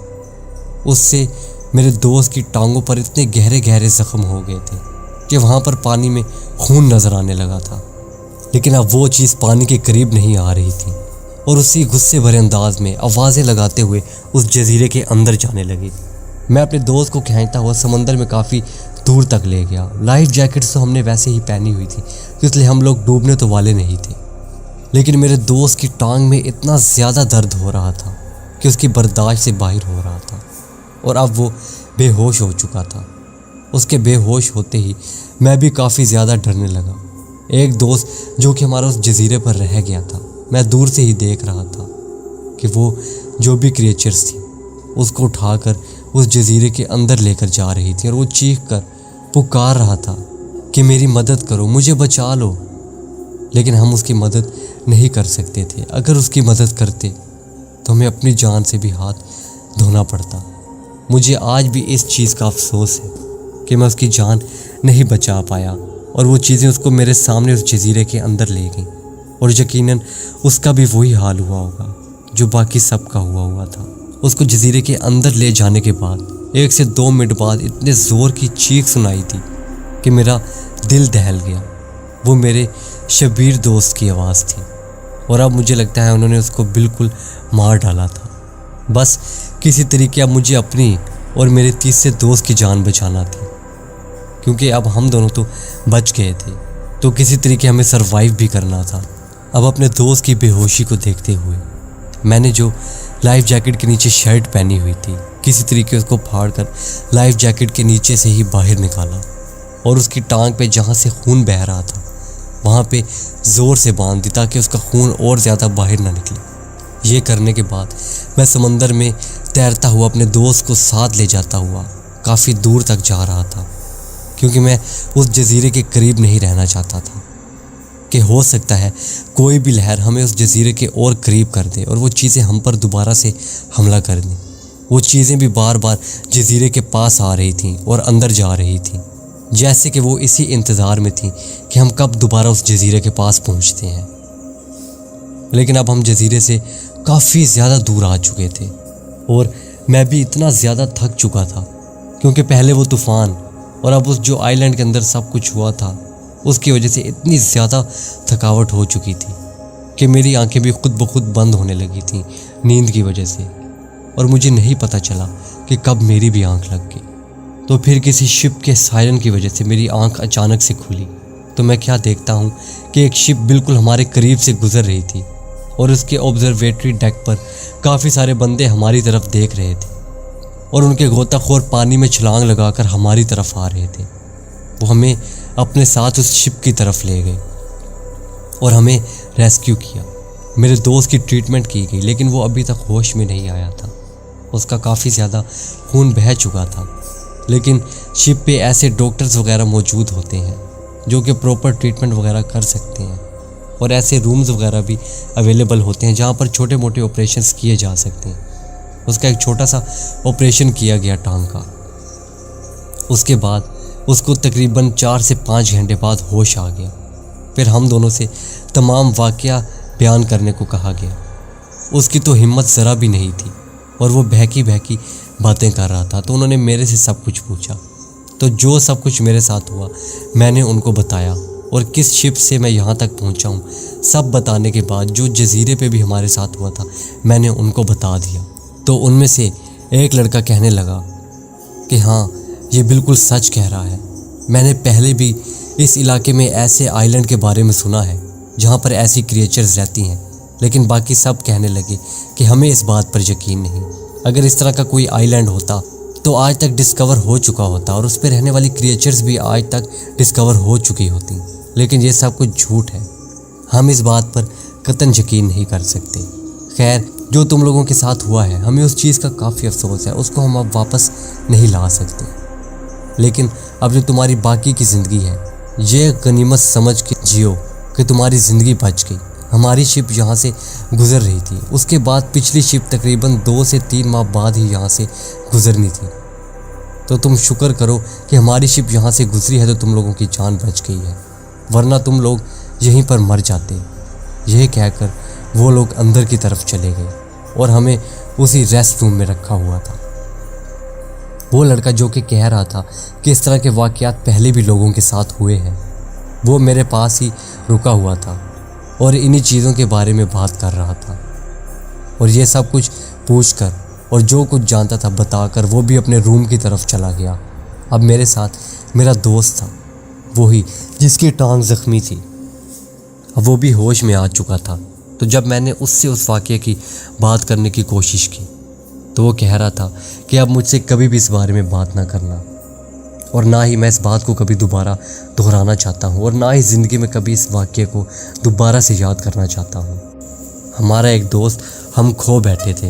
A: उससे मेरे दोस्त की टांगों पर इतने गहरे गहरे ज़ख्म हो गए थे कि वहाँ पर पानी में खून नज़र आने लगा था। लेकिन अब वो चीज़ पानी के करीब नहीं आ रही थी, और उसी गुस्से भरे अंदाज में आवाज़ें लगाते हुए उस जजीरे के अंदर जाने लगी। मैं अपने दोस्त को खींचता हुआ समंदर में काफ़ी दूर तक ले गया। लाइफ जैकेट्स तो हमने वैसे ही पहनी हुई थी, इसलिए हम लोग डूबने तो वाले नहीं थे। लेकिन मेरे दोस्त की टांग में इतना ज़्यादा दर्द हो रहा था कि उसकी बर्दाश्त से बाहर हो रहा था और अब वो बेहोश हो चुका था। उसके बेहोश होते ही मैं भी काफ़ी ज़्यादा डरने लगा। एक दोस्त जो कि हमारा उस जजीरे पर रह गया था, मैं दूर से ही देख रहा था कि वो जो भी क्रिएचर्स थी उसको उठाकर उस जजीरे के अंदर लेकर जा रही थी और वो चीख कर पुकार रहा था कि मेरी मदद करो, मुझे बचा लो। लेकिन हम उसकी मदद नहीं कर सकते थे। अगर उसकी मदद करते तो हमें अपनी जान से भी हाथ धोना पड़ता। मुझे आज भी इस चीज़ का अफसोस है कि मैं उसकी जान नहीं बचा पाया और वो चीज़ें उसको मेरे सामने उस जजीरे के अंदर ले गईं और यकीनन उसका भी वही हाल हुआ होगा जो बाकी सबका हुआ था। उसको जजीरे के अंदर ले जाने के बाद 1 से 2 मिनट बाद इतने ज़ोर की चीख सुनाई थी कि मेरा दिल दहल गया। वो मेरे शबीर दोस्त की आवाज़ थी और अब मुझे लगता है उन्होंने उसको बिल्कुल मार डाला था। बस किसी तरीके अब मुझे अपनी और मेरे तीसरे दोस्त की जान बचाना थी, क्योंकि अब हम दोनों तो बच गए थे, तो किसी तरीके हमें सरवाइव भी करना था। अब अपने दोस्त की बेहोशी को देखते हुए मैंने जो लाइफ जैकेट के नीचे शर्ट पहनी हुई थी किसी तरीके उसको फाड़कर लाइफ जैकेट के नीचे से ही बाहर निकाला और उसकी टांग पे जहाँ से खून बह रहा था वहाँ पे ज़ोर से बांध दी ताकि उसका खून और ज़्यादा बाहर ना निकले। ये करने के बाद मैं समंदर में तैरता हुआ अपने दोस्त को साथ ले जाता हुआ काफ़ी दूर तक जा रहा था, क्योंकि मैं उस जजीरे के करीब नहीं रहना चाहता था कि हो सकता है कोई भी लहर हमें उस जजीरे के और करीब कर दे और वो चीज़ें हम पर दोबारा से हमला कर दें। वो चीज़ें भी बार बार जजीरे के पास आ रही थीं और अंदर जा रही थीं, जैसे कि वो इसी इंतज़ार में थी कि हम कब दोबारा उस जजीरे के पास पहुंचते हैं। लेकिन अब हम जजीरे से काफ़ी ज़्यादा दूर आ चुके थे और मैं भी इतना ज़्यादा थक चुका था, क्योंकि पहले वो तूफ़ान और अब उस जो आइलैंड के अंदर सब कुछ हुआ था उसकी वजह से इतनी ज़्यादा थकावट हो चुकी थी कि मेरी आंखें भी खुद ब खुद बंद होने लगी थी नींद की वजह से, और मुझे नहीं पता चला कि कब मेरी भी आंख लग गई। तो फिर किसी शिप के सायरन की वजह से मेरी आंख अचानक से खुली तो मैं क्या देखता हूँ कि एक शिप बिल्कुल हमारे करीब से गुजर रही थी और उसके ऑब्जर्वेटरी डेक पर काफ़ी सारे बंदे हमारी तरफ देख रहे थे और उनके गोताखोर पानी में छलांग लगाकर हमारी तरफ आ रहे थे। वो हमें अपने साथ उस शिप की तरफ ले गए और हमें रेस्क्यू किया। मेरे दोस्त की ट्रीटमेंट की गई, लेकिन वो अभी तक होश में नहीं आया था। उसका काफ़ी ज़्यादा खून बह चुका था, लेकिन शिप पे ऐसे डॉक्टर्स वगैरह मौजूद होते हैं जो कि प्रॉपर ट्रीटमेंट वगैरह कर सकते हैं और ऐसे रूम्स वगैरह भी अवेलेबल होते हैं जहाँ पर छोटे मोटे ऑपरेशंस किए जा सकते हैं। उसका एक छोटा सा ऑपरेशन किया गया टांग का। उसके बाद उसको तकरीबन 4 से 5 घंटे बाद होश आ गया। फिर हम दोनों से तमाम वाक़या बयान करने को कहा गया। उसकी तो हिम्मत ज़रा भी नहीं थी और वो बहकी बहकी बातें कर रहा था, तो उन्होंने मेरे से सब कुछ पूछा। तो जो सब कुछ मेरे साथ हुआ मैंने उनको बताया और किस शिप से मैं यहाँ तक पहुँचा हूँ सब बताने के बाद जो जजीरे पे भी हमारे साथ हुआ था मैंने उनको बता दिया। तो उनमें से एक लड़का कहने लगा कि हाँ, ये बिल्कुल सच कह रहा है। मैंने पहले भी इस इलाके में ऐसे आइलैंड के बारे में सुना है जहाँ पर ऐसी क्रिएचर्स रहती हैं, लेकिन बाकी सब कहने लगे कि हमें इस बात पर यकीन नहीं। अगर इस तरह का कोई आइलैंड होता तो आज तक डिस्कवर हो चुका होता और उस पर रहने वाली क्रिएचर्स भी आज तक डिस्कवर हो चुकी होती, लेकिन ये सब कुछ झूठ है। हम इस बात पर कतई यकीन नहीं कर सकते। खैर, जो तुम लोगों के साथ हुआ है हमें उस चीज़ का काफ़ी अफसोस है, उसको हम अब वापस नहीं ला सकते। लेकिन अब जो तुम्हारी बाकी की ज़िंदगी है ये गनीमत समझ के जियो कि तुम्हारी ज़िंदगी बच गई। हमारी शिप यहाँ से गुज़र रही थी, उसके बाद पिछली शिप तकरीबन 2 से 3 माह बाद ही यहाँ से गुज़रनी थी। तो तुम शुक्र करो कि हमारी शिप यहाँ से गुज़री है तो तुम लोगों की जान बच गई है, वरना तुम लोग यहीं पर मर जाते। यह कहकर वो लोग अंदर की तरफ चले गए और हमें उसी रेस्ट रूम में रखा हुआ था। वो लड़का जो कि कह रहा था कि इस तरह के वाक़यात पहले भी लोगों के साथ हुए हैं, वो मेरे पास ही रुका हुआ था और इन्हीं चीज़ों के बारे में बात कर रहा था। और ये सब कुछ पूछकर और जो कुछ जानता था बताकर वो भी अपने रूम की तरफ चला गया। अब मेरे साथ मेरा दोस्त था, वही जिसकी टांग ज़ख्मी थी। अब वो भी होश में आ चुका था। तो जब मैंने उससे उस वाक़ये की बात करने की कोशिश की तो वो कह रहा था कि अब मुझसे कभी भी इस बारे में बात ना करना, और ना ही मैं इस बात को कभी दोबारा दोहराना चाहता हूँ, और ना ही ज़िंदगी में कभी इस वाक़ये को दोबारा से याद करना चाहता हूँ। हमारा एक दोस्त हम खो बैठे थे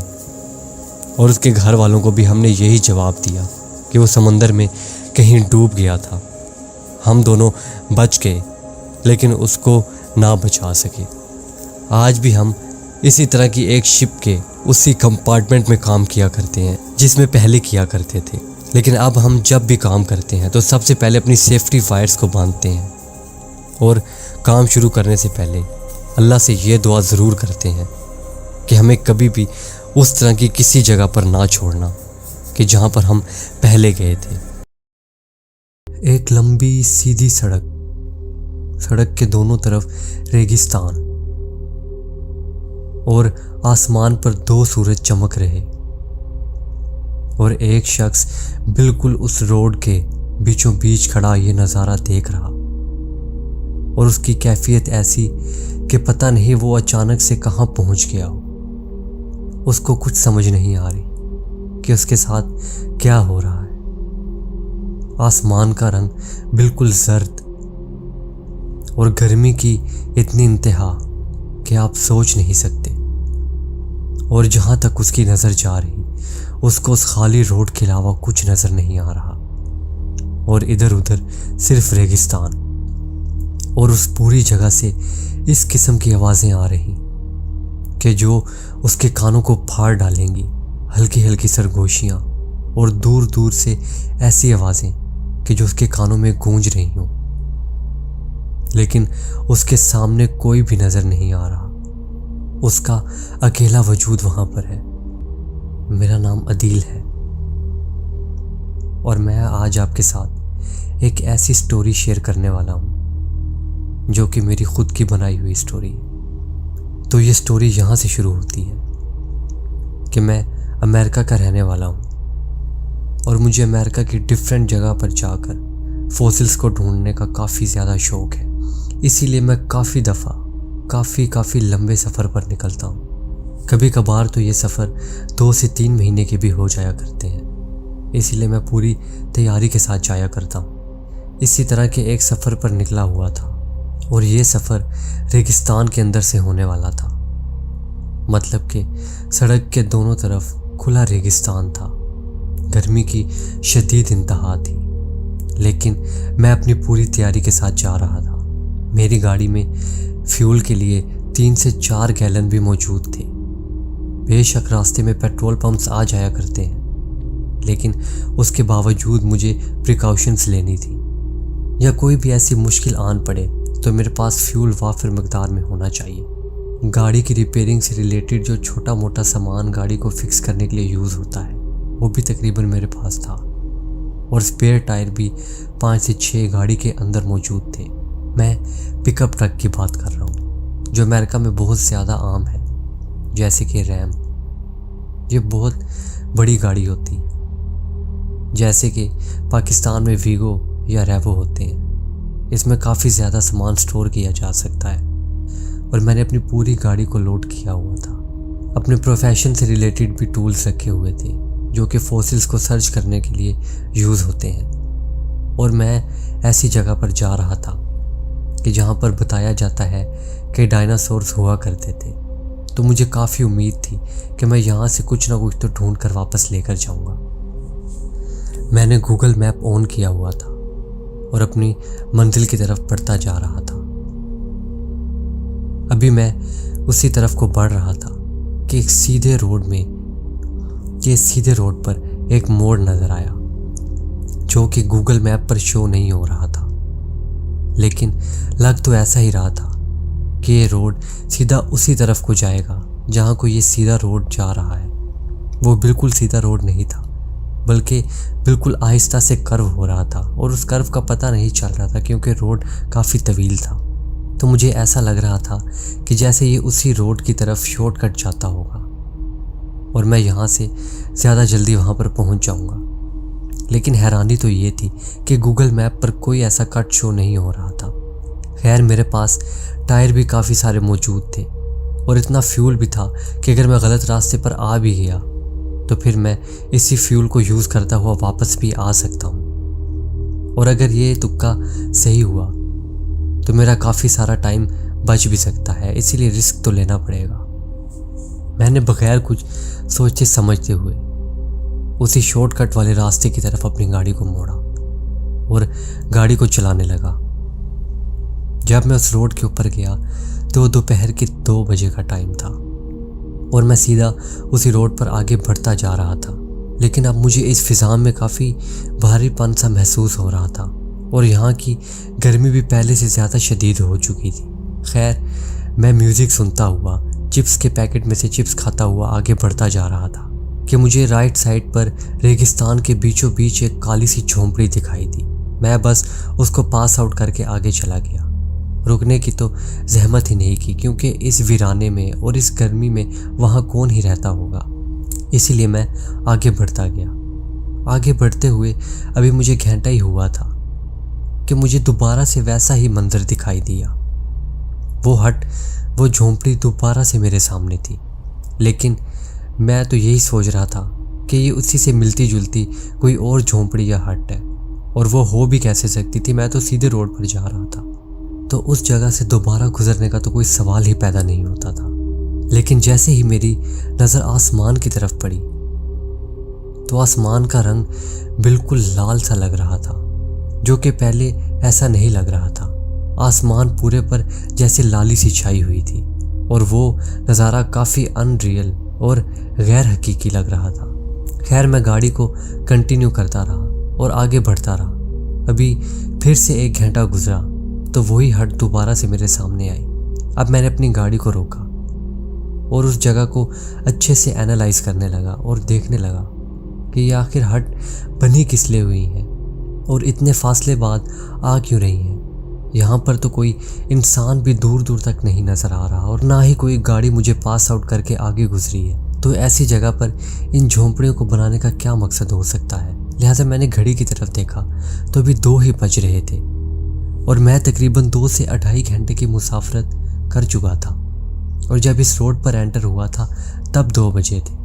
A: और उसके घर वालों को भी हमने यही जवाब दिया कि वो समंदर में कहीं डूब गया था। हम दोनों बच गए लेकिन उसको ना बचा सके। आज भी हम इसी तरह की एक शिप के उसी कंपार्टमेंट में काम किया करते हैं जिसमें पहले किया करते थे। लेकिन अब हम जब भी काम करते हैं तो सबसे पहले अपनी सेफ्टी वायर्स को बांधते हैं और काम शुरू करने से पहले अल्लाह से ये दुआ ज़रूर करते हैं कि हमें कभी भी उस तरह की किसी जगह पर ना छोड़ना कि जहाँ पर हम पहले गए थे। एक लंबी सीधी सड़क के दोनों तरफ रेगिस्तान और आसमान पर 2 सूरज चमक रहे, और एक शख्स बिल्कुल उस रोड के बीचों बीच खड़ा ये नज़ारा देख रहा, और उसकी कैफियत ऐसी कि पता नहीं वो अचानक से कहाँ पहुँच गया हो। उसको कुछ समझ नहीं आ रही कि उसके साथ क्या हो रहा है। आसमान का रंग बिल्कुल जर्द और गर्मी की इतनी इंतहा कि आप सोच नहीं सकते, और जहाँ तक उसकी नज़र जा रही उसको उस खाली रोड के अलावा कुछ नज़र नहीं आ रहा, और इधर उधर सिर्फ रेगिस्तान, और उस पूरी जगह से इस किस्म की आवाज़ें आ रही कि जो उसके कानों को फाड़ डालेंगी। हल्की हल्की सरगोशियाँ और दूर दूर से ऐसी आवाज़ें कि जो उसके कानों में गूंज रही हों, लेकिन उसके सामने कोई भी नज़र नहीं आ रहा। उसका अकेला वजूद वहाँ पर है। मेरा नाम अदील है और मैं आज आपके साथ एक ऐसी स्टोरी शेयर करने वाला हूँ जो कि मेरी खुद की बनाई हुई स्टोरी है। तो ये स्टोरी यहाँ से शुरू होती है कि मैं अमेरिका का रहने वाला हूँ और मुझे अमेरिका की डिफरेंट जगह पर जाकर फॉसिल्स को ढूंढने का काफ़ी ज़्यादा शौक़ है। इसीलिए मैं काफ़ी दफ़ा काफ़ी लंबे सफ़र पर निकलता हूँ। कभी कभार तो ये सफ़र 2 से 3 महीने के भी हो जाया करते हैं। इसीलिए मैं पूरी तैयारी के साथ जाया करता हूँ। इसी तरह के एक सफ़र पर निकला हुआ था और ये सफ़र रेगिस्तान के अंदर से होने वाला था। मतलब कि सड़क के दोनों तरफ खुला रेगिस्तान था। गर्मी की शदीद इंतहा थी, लेकिन मैं अपनी पूरी तैयारी के साथ जा रहा था। मेरी गाड़ी में फ्यूल के लिए 3 से 4 गैलन भी मौजूद थे। बेशक रास्ते में पेट्रोल पंप्स आ जाया करते हैं, लेकिन उसके बावजूद मुझे प्रिकॉशंस लेनी थी, या कोई भी ऐसी मुश्किल आन पड़े तो मेरे पास फ्यूल वाफिर मकदार में होना चाहिए। गाड़ी की रिपेयरिंग से रिलेटेड जो छोटा मोटा सामान गाड़ी को फिक्स करने के लिए यूज़ होता है वो भी तकरीबन मेरे पास था, और स्पेयर टायर भी 5 से 6 गाड़ी के अंदर मौजूद थे। मैं पिकअप ट्रक की बात कर रहा हूँ जो अमेरिका में बहुत ज़्यादा आम है, जैसे कि रैम। ये बहुत बड़ी गाड़ी होती है, जैसे कि पाकिस्तान में वीगो या रेवो होते हैं। इसमें काफ़ी ज़्यादा सामान स्टोर किया जा सकता है, और मैंने अपनी पूरी गाड़ी को लोड किया हुआ था। अपने प्रोफेशन से रिलेटेड भी टूल्स रखे हुए थे जो कि फॉसिल्स को सर्च करने के लिए यूज़ होते हैं। और मैं ऐसी जगह पर जा रहा था कि जहाँ पर बताया जाता है कि डायनासोर्स हुआ करते थे। तो मुझे काफ़ी उम्मीद थी कि मैं यहाँ से कुछ ना कुछ तो ढूंढ कर वापस लेकर जाऊँगा। मैंने गूगल मैप ऑन किया हुआ था और अपनी मंजिल की तरफ बढ़ता जा रहा था। अभी मैं उसी तरफ को बढ़ रहा था कि एक सीधे रोड पर एक मोड़ नज़र आया जो कि गूगल मैप पर शो नहीं हो रहा था, लेकिन लग तो ऐसा ही रहा था कि ये रोड सीधा उसी तरफ को जाएगा जहाँ को ये सीधा रोड जा रहा है। वो बिल्कुल सीधा रोड नहीं था, बल्कि बिल्कुल आहिस्ता से कर्व हो रहा था, और उस कर्व का पता नहीं चल रहा था क्योंकि रोड काफ़ी तवील था। तो मुझे ऐसा लग रहा था कि जैसे ये उसी रोड की तरफ शॉर्टकट जाता होगा और मैं यहाँ से ज़्यादा जल्दी वहाँ पर पहुँच जाऊँगा। लेकिन हैरानी तो ये थी कि गूगल मैप पर कोई ऐसा कट शो नहीं हो रहा था। खैर मेरे पास टायर भी काफ़ी सारे मौजूद थे और इतना फ्यूल भी था कि अगर मैं गलत रास्ते पर आ भी गया तो फिर मैं इसी फ्यूल को यूज़ करता हुआ वापस भी आ सकता हूँ। और अगर ये तुक्का सही हुआ तो मेरा काफ़ी सारा टाइम बच भी सकता है, इसीलिए रिस्क तो लेना पड़ेगा। मैंने बगैर कुछ सोचते समझते हुए उसी शॉर्टकट वाले रास्ते की तरफ अपनी गाड़ी को मोड़ा और गाड़ी को चलाने लगा। जब मैं उस रोड के ऊपर गया तो दोपहर के 2 बजे का टाइम था और मैं सीधा उसी रोड पर आगे बढ़ता जा रहा था। लेकिन अब मुझे इस फिजा में काफ़ी भारीपन सा महसूस हो रहा था और यहाँ की गर्मी भी पहले से ज़्यादा शदीद हो चुकी थी। खैर मैं म्यूज़िक सुनता हुआ चिप्स के पैकेट में से चिप्स खाता हुआ आगे बढ़ता जा रहा था कि मुझे राइट साइड पर रेगिस्तान के बीचों बीच एक काली सी झोंपड़ी दिखाई दी। मैं बस उसको पास आउट करके आगे चला गया। रुकने की तो जहमत ही नहीं की क्योंकि इस वीराने में और इस गर्मी में वहाँ कौन ही रहता होगा। इसीलिए मैं आगे बढ़ता गया। आगे बढ़ते हुए अभी मुझे घंटा ही हुआ था कि मुझे दोबारा से वैसा ही मंजर दिखाई दिया। वो झोंपड़ी दोबारा से मेरे सामने थी। लेकिन मैं तो यही सोच रहा था कि ये उसी से मिलती जुलती कोई और झोंपड़ी या हट है, और वो हो भी कैसे सकती थी। मैं तो सीधे रोड पर जा रहा था तो उस जगह से दोबारा गुजरने का तो कोई सवाल ही पैदा नहीं होता था। लेकिन जैसे ही मेरी नज़र आसमान की तरफ पड़ी तो आसमान का रंग बिल्कुल लाल सा लग रहा था, जो कि पहले ऐसा नहीं लग रहा था। आसमान पूरे पर जैसे लाली सी छाई हुई थी और वो नज़ारा काफ़ी अनरियल और गैर हकीकी लग रहा था। खैर मैं गाड़ी को कंटिन्यू करता रहा और आगे बढ़ता रहा। अभी फिर से 1 घंटा गुजरा तो वही हट दोबारा से मेरे सामने आई। अब मैंने अपनी गाड़ी को रोका और उस जगह को अच्छे से एनालाइज करने लगा और देखने लगा कि ये आखिर हट बनी किस लिए हुई है और इतने फासले बाद आ क्यों रही है। यहाँ पर तो कोई इंसान भी दूर दूर तक नहीं नज़र आ रहा और ना ही कोई गाड़ी मुझे पास आउट करके आगे गुजरी है। तो ऐसी जगह पर इन झोंपड़ियों को बनाने का क्या मकसद हो सकता है। लिहाजा मैंने घड़ी की तरफ देखा तो अभी 2 ही बज रहे थे और मैं तकरीबन 2 से 2.5 घंटे की मुसाफरत कर चुका था। और जब इस रोड पर एंटर हुआ था तब 2 बजे थे।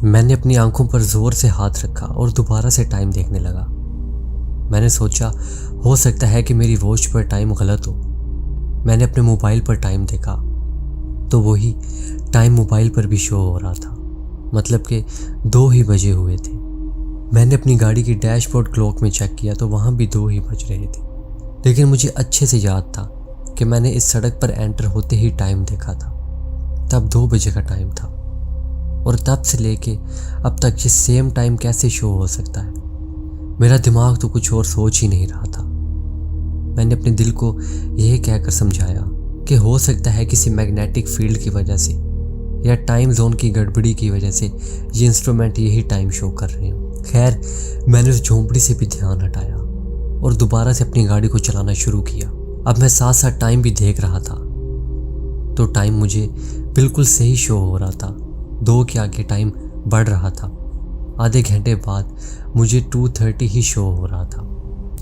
A: मैंने अपनी आंखों पर ज़ोर से हाथ रखा और दोबारा से टाइम देखने लगा। मैंने सोचा हो सकता है कि मेरी वॉच पर टाइम गलत हो। मैंने अपने मोबाइल पर टाइम देखा तो वही टाइम मोबाइल पर भी शो हो रहा था, मतलब कि 2 ही बजे हुए थे। मैंने अपनी गाड़ी की डैशबोर्ड क्लॉक में चेक किया तो वहाँ भी 2 ही बज रहे थे। लेकिन मुझे अच्छे से याद था कि मैंने इस सड़क पर एंटर होते ही टाइम देखा था, तब 2 बजे का टाइम था और तब से लेके अब तक ये सेम टाइम कैसे शो हो सकता है। मेरा दिमाग तो कुछ और सोच ही नहीं रहा था। मैंने अपने दिल को यह कहकर समझाया कि हो सकता है किसी मैग्नेटिक फील्ड की वजह से या टाइम जोन की गड़बड़ी की वजह से ये इंस्ट्रूमेंट यही टाइम शो कर रहे हो। खैर मैंने उस झोंपड़ी से भी ध्यान हटाया और दोबारा से अपनी गाड़ी को चलाना शुरू किया। अब मैं साथ साथ टाइम भी देख रहा था तो टाइम मुझे बिल्कुल सही शो हो रहा था। 2 के आगे टाइम बढ़ रहा था। आधे घंटे बाद मुझे 2:30 ही शो हो रहा था।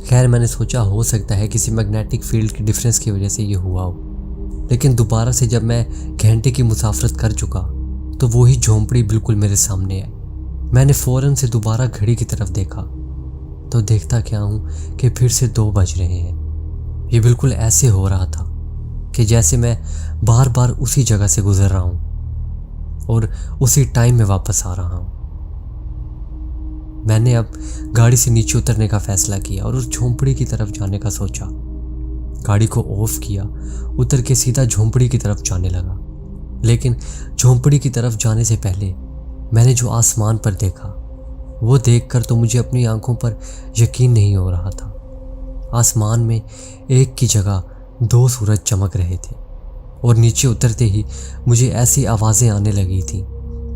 A: खैर मैंने सोचा हो सकता है किसी मैग्नेटिक फील्ड की डिफरेंस की वजह से ये हुआ हो। लेकिन दोबारा से जब मैं घंटे की मुसाफरत कर चुका तो वही झोंपड़ी बिल्कुल मेरे सामने आई। मैंने फ़ौरन से दोबारा घड़ी की तरफ देखा तो देखता क्या हूँ कि फिर से 2 बज रहे हैं। ये बिल्कुल ऐसे हो रहा था कि जैसे मैं बार बार उसी जगह से गुजर रहा हूँ और उसी टाइम में वापस आ रहा हूँ। मैंने अब गाड़ी से नीचे उतरने का फैसला किया और उस झोंपड़ी की तरफ जाने का सोचा। गाड़ी को ऑफ किया, उतर के सीधा झोंपड़ी की तरफ जाने लगा। लेकिन झोंपड़ी की तरफ जाने से पहले मैंने जो आसमान पर देखा वो देखकर तो मुझे अपनी आंखों पर यकीन नहीं हो रहा था। आसमान में एक की जगह 2 सूरज चमक रहे थे और नीचे उतरते ही मुझे ऐसी आवाज़ें आने लगी थी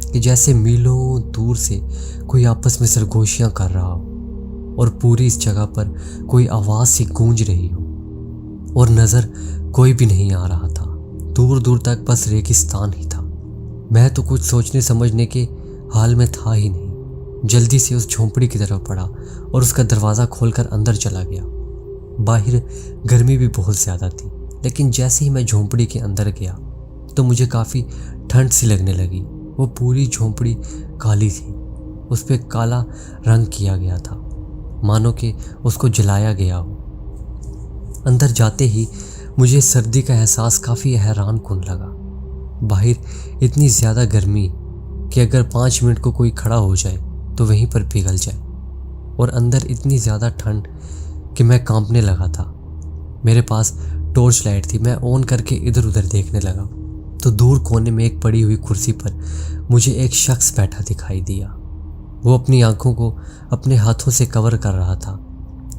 A: कि जैसे मीलों दूर से कोई आपस में सरगोशियां कर रहा हो और पूरी इस जगह पर कोई आवाज़ सी गूंज रही हो और नज़र कोई भी नहीं आ रहा था। दूर दूर तक बस रेगिस्तान ही था। मैं तो कुछ सोचने समझने के हाल में था ही नहीं। जल्दी से उस झोंपड़ी की तरफ बढ़ा और उसका दरवाज़ा खोलकर अंदर चला गया। बाहर गर्मी भी बहुत ज़्यादा थी लेकिन जैसे ही मैं झोंपड़ी के अंदर गया तो मुझे काफ़ी ठंड सी लगने लगी। वो पूरी झोंपड़ी काली थी, उस पर काला रंग किया गया था, मानो कि उसको जलाया गया हो। अंदर जाते ही मुझे सर्दी का एहसास काफ़ी हैरान कुन लगा। बाहर इतनी ज़्यादा गर्मी कि अगर 5 मिनट को कोई खड़ा हो जाए तो वहीं पर पिघल जाए, और अंदर इतनी ज़्यादा ठंड कि मैं कांपने लगा था। मेरे पास टॉर्च लाइट थी, मैं ऑन करके इधर उधर देखने लगा तो दूर कोने में एक पड़ी हुई कुर्सी पर मुझे एक शख्स बैठा दिखाई दिया। वो अपनी आंखों को अपने हाथों से कवर कर रहा था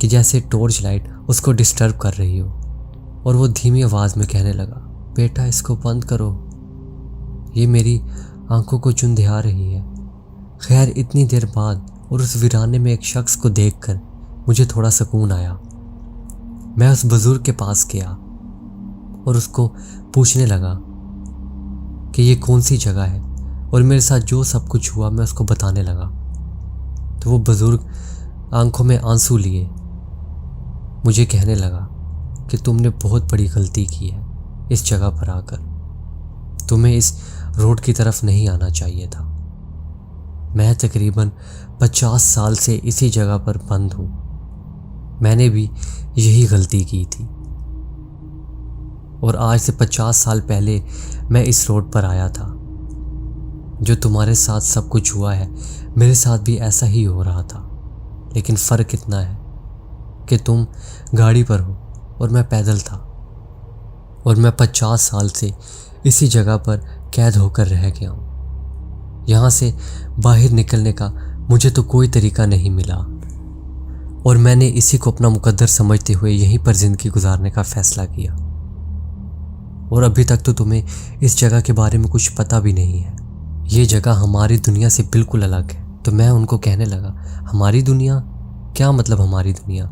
A: कि जैसे टॉर्च लाइट उसको डिस्टर्ब कर रही हो, और वो धीमी आवाज़ में कहने लगा, बेटा इसको बंद करो, ये मेरी आंखों को चुंधिया रही है। खैर इतनी देर बाद और उस वीराने में एक शख्स को देखकर मुझे थोड़ा सुकून आया। मैं उस बुजुर्ग के पास गया और उसको पूछने लगा कि ये कौन सी जगह है, और मेरे साथ जो सब कुछ हुआ मैं उसको बताने लगा। तो वो बुजुर्ग आंखों में आंसू लिए मुझे कहने लगा कि तुमने बहुत बड़ी गलती की है इस जगह पर आकर, तुम्हें इस रोड की तरफ नहीं आना चाहिए था। मैं तकरीबन 50 साल से इसी जगह पर बंद हूँ, मैंने भी यही गलती की थी, और आज से 50 साल पहले मैं इस रोड पर आया था। जो तुम्हारे साथ सब कुछ हुआ है मेरे साथ भी ऐसा ही हो रहा था, लेकिन फ़र्क इतना है कि तुम गाड़ी पर हो और मैं पैदल था, और मैं 50 साल से इसी जगह पर कैद होकर रह गया हूँ। यहाँ से बाहर निकलने का मुझे तो कोई तरीका नहीं मिला, और मैंने इसी को अपना मुकद्दर समझते हुए यहीं पर ज़िंदगी गुजारने का फ़ैसला किया। और अभी तक तो तुम्हें इस जगह के बारे में कुछ पता भी नहीं है। ये जगह हमारी दुनिया से बिल्कुल अलग है। तो मैं उनको कहने लगा, हमारी दुनिया? क्या मतलब हमारी दुनिया?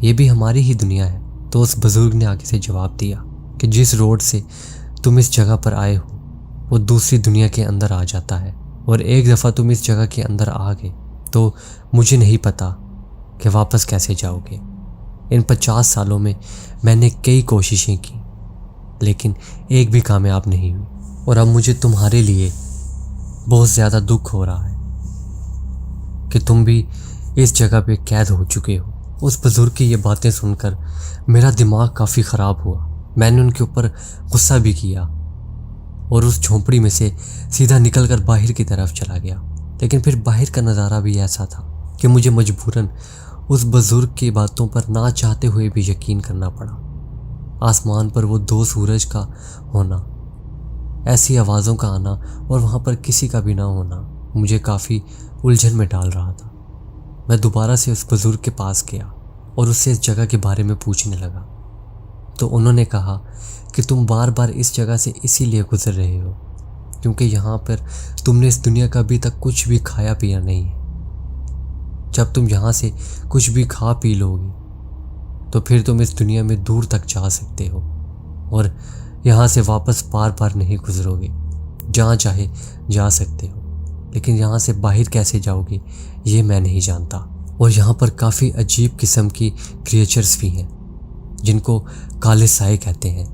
A: ये भी हमारी ही दुनिया है। तो उस बुजुर्ग ने आगे से जवाब दिया कि जिस रोड से तुम इस जगह पर आए हो वो दूसरी दुनिया के अंदर आ जाता है, और एक दफ़ा तुम इस जगह के अंदर आ गए तो मुझे नहीं पता कि वापस कैसे जाओगे। इन 50 सालों में मैंने कई कोशिशें की, लेकिन एक भी कामयाब नहीं हुई, और अब मुझे तुम्हारे लिए बहुत ज़्यादा दुख हो रहा है कि तुम भी इस जगह पे कैद हो चुके हो। उस बुजुर्ग की ये बातें सुनकर मेरा दिमाग काफ़ी ख़राब हुआ। मैंने उनके ऊपर गुस्सा भी किया और उस झोंपड़ी में से सीधा निकलकर बाहर की तरफ चला गया। लेकिन फिर बाहर का नज़ारा भी ऐसा था कि मुझे मजबूरन उस बुजुर्ग की बातों पर ना चाहते हुए भी यकीन करना पड़ा। आसमान पर वो 2 सूरज का होना, ऐसी आवाज़ों का आना और वहाँ पर किसी का भी ना होना मुझे काफ़ी उलझन में डाल रहा था। मैं दोबारा से उस बुजुर्ग के पास गया और उससे इस जगह के बारे में पूछने लगा। तो उन्होंने कहा कि तुम बार बार इस जगह से इसीलिए गुजर रहे हो क्योंकि यहाँ पर तुमने इस दुनिया का अभी तक कुछ भी खाया पिया नहीं है। जब तुम यहाँ से कुछ भी खा पी लोगे तो फिर तुम इस दुनिया में दूर तक जा सकते हो और यहाँ से वापस बार बार नहीं गुजरोगे, जहाँ चाहे जा सकते हो। लेकिन यहाँ से बाहर कैसे जाओगे ये मैं नहीं जानता। और यहाँ पर काफ़ी अजीब किस्म की क्रिएचर्स भी हैं जिनको काले साए कहते हैं।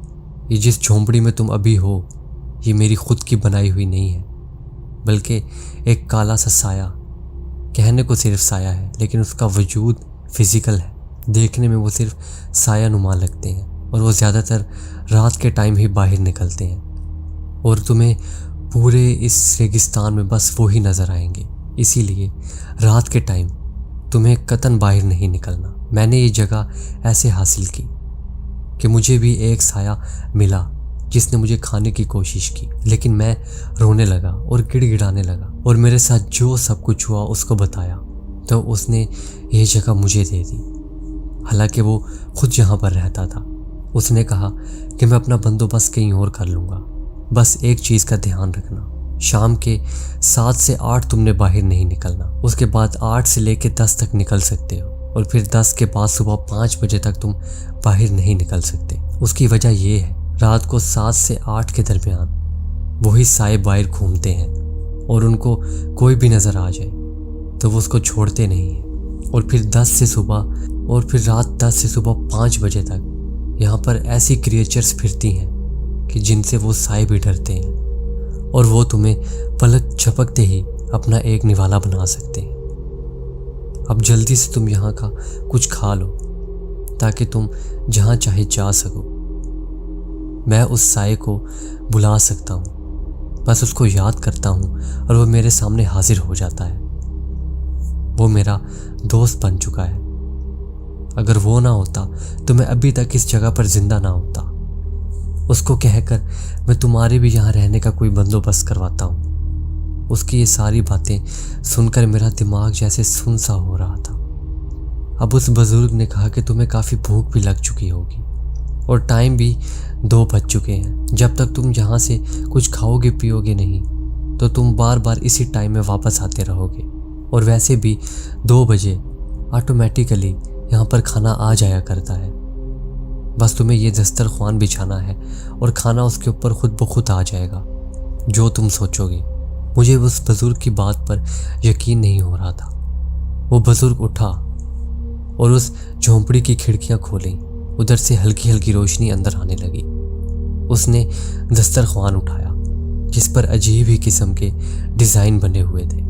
A: ये जिस झोंपड़ी में तुम अभी हो ये मेरी खुद की बनाई हुई नहीं है, बल्कि एक काला सा साया, कहने को सिर्फ साया है लेकिन उसका वजूद फिज़िकल है। देखने में वो सिर्फ साया नुमा लगते हैं और वो ज़्यादातर रात के टाइम ही बाहर निकलते हैं और तुम्हें पूरे इस रेगिस्तान में बस वो ही नज़र आएंगे। इसीलिए रात के टाइम तुम्हें कतन बाहर नहीं निकलना। मैंने ये जगह ऐसे हासिल की कि मुझे भी एक साया मिला जिसने मुझे खाने की कोशिश की, लेकिन मैं रोने लगा और गिड़गिड़ाने लगा और मेरे साथ जो सब कुछ हुआ उसको बताया तो उसने ये जगह मुझे दे दी। हालांकि वो खुद यहाँ पर रहता था। उसने कहा कि मैं अपना बंदोबस्त कहीं और कर लूँगा, बस एक चीज़ का ध्यान रखना, शाम के 7 से 8 तुमने बाहर नहीं निकलना। उसके बाद 8 से लेकर 10 तक निकल सकते हो और फिर 10 के बाद सुबह 5 बजे तक तुम बाहर नहीं निकल सकते। उसकी वजह ये है, रात को 7 से 8 के दरमियान वही साए बाहर घूमते हैं और उनको कोई भी नज़र आ जाए तो वो उसको छोड़ते नहीं हैं। और फिर रात 10 से सुबह 5 बजे तक यहाँ पर ऐसी क्रिएचर्स फिरती हैं कि जिनसे वो साए भी डरते हैं, और वो तुम्हें पलक झपकते ही अपना एक निवाला बना सकते हैं। अब जल्दी से तुम यहाँ का कुछ खा लो ताकि तुम जहाँ चाहे जा सको। मैं उस साए को बुला सकता हूँ, बस उसको याद करता हूँ और वो मेरे सामने हाजिर हो जाता है। वो मेरा दोस्त बन चुका है। अगर वो ना होता तो मैं अभी तक इस जगह पर जिंदा ना होता। उसको कहकर मैं तुम्हारे भी यहाँ रहने का कोई बंदोबस्त करवाता हूँ। उसकी ये सारी बातें सुनकर मेरा दिमाग जैसे सुन सा हो रहा था। अब उस बुजुर्ग ने कहा कि तुम्हें काफ़ी भूख भी लग चुकी होगी और टाइम भी 2 बज चुके हैं। जब तक तुम यहाँ से कुछ खाओगे पियोगे नहीं तो तुम बार बार इसी टाइम में वापस आते रहोगे, और वैसे भी 2 बजे ऑटोमेटिकली यहाँ पर खाना आ जाया करता है। बस तुम्हें ये दस्तरख्वान बिछाना है और खाना उसके ऊपर खुद ब खुद आ जाएगा जो तुम सोचोगे। मुझे उस बुजुर्ग की बात पर यकीन नहीं हो रहा था। वो बुजुर्ग उठा और उस झोंपड़ी की खिड़कियां खोली। उधर से हल्की हल्की रोशनी अंदर आने लगी। उसने दस्तरख्वान उठाया जिस पर अजीब ही किस्म के डिज़ाइन बने हुए थे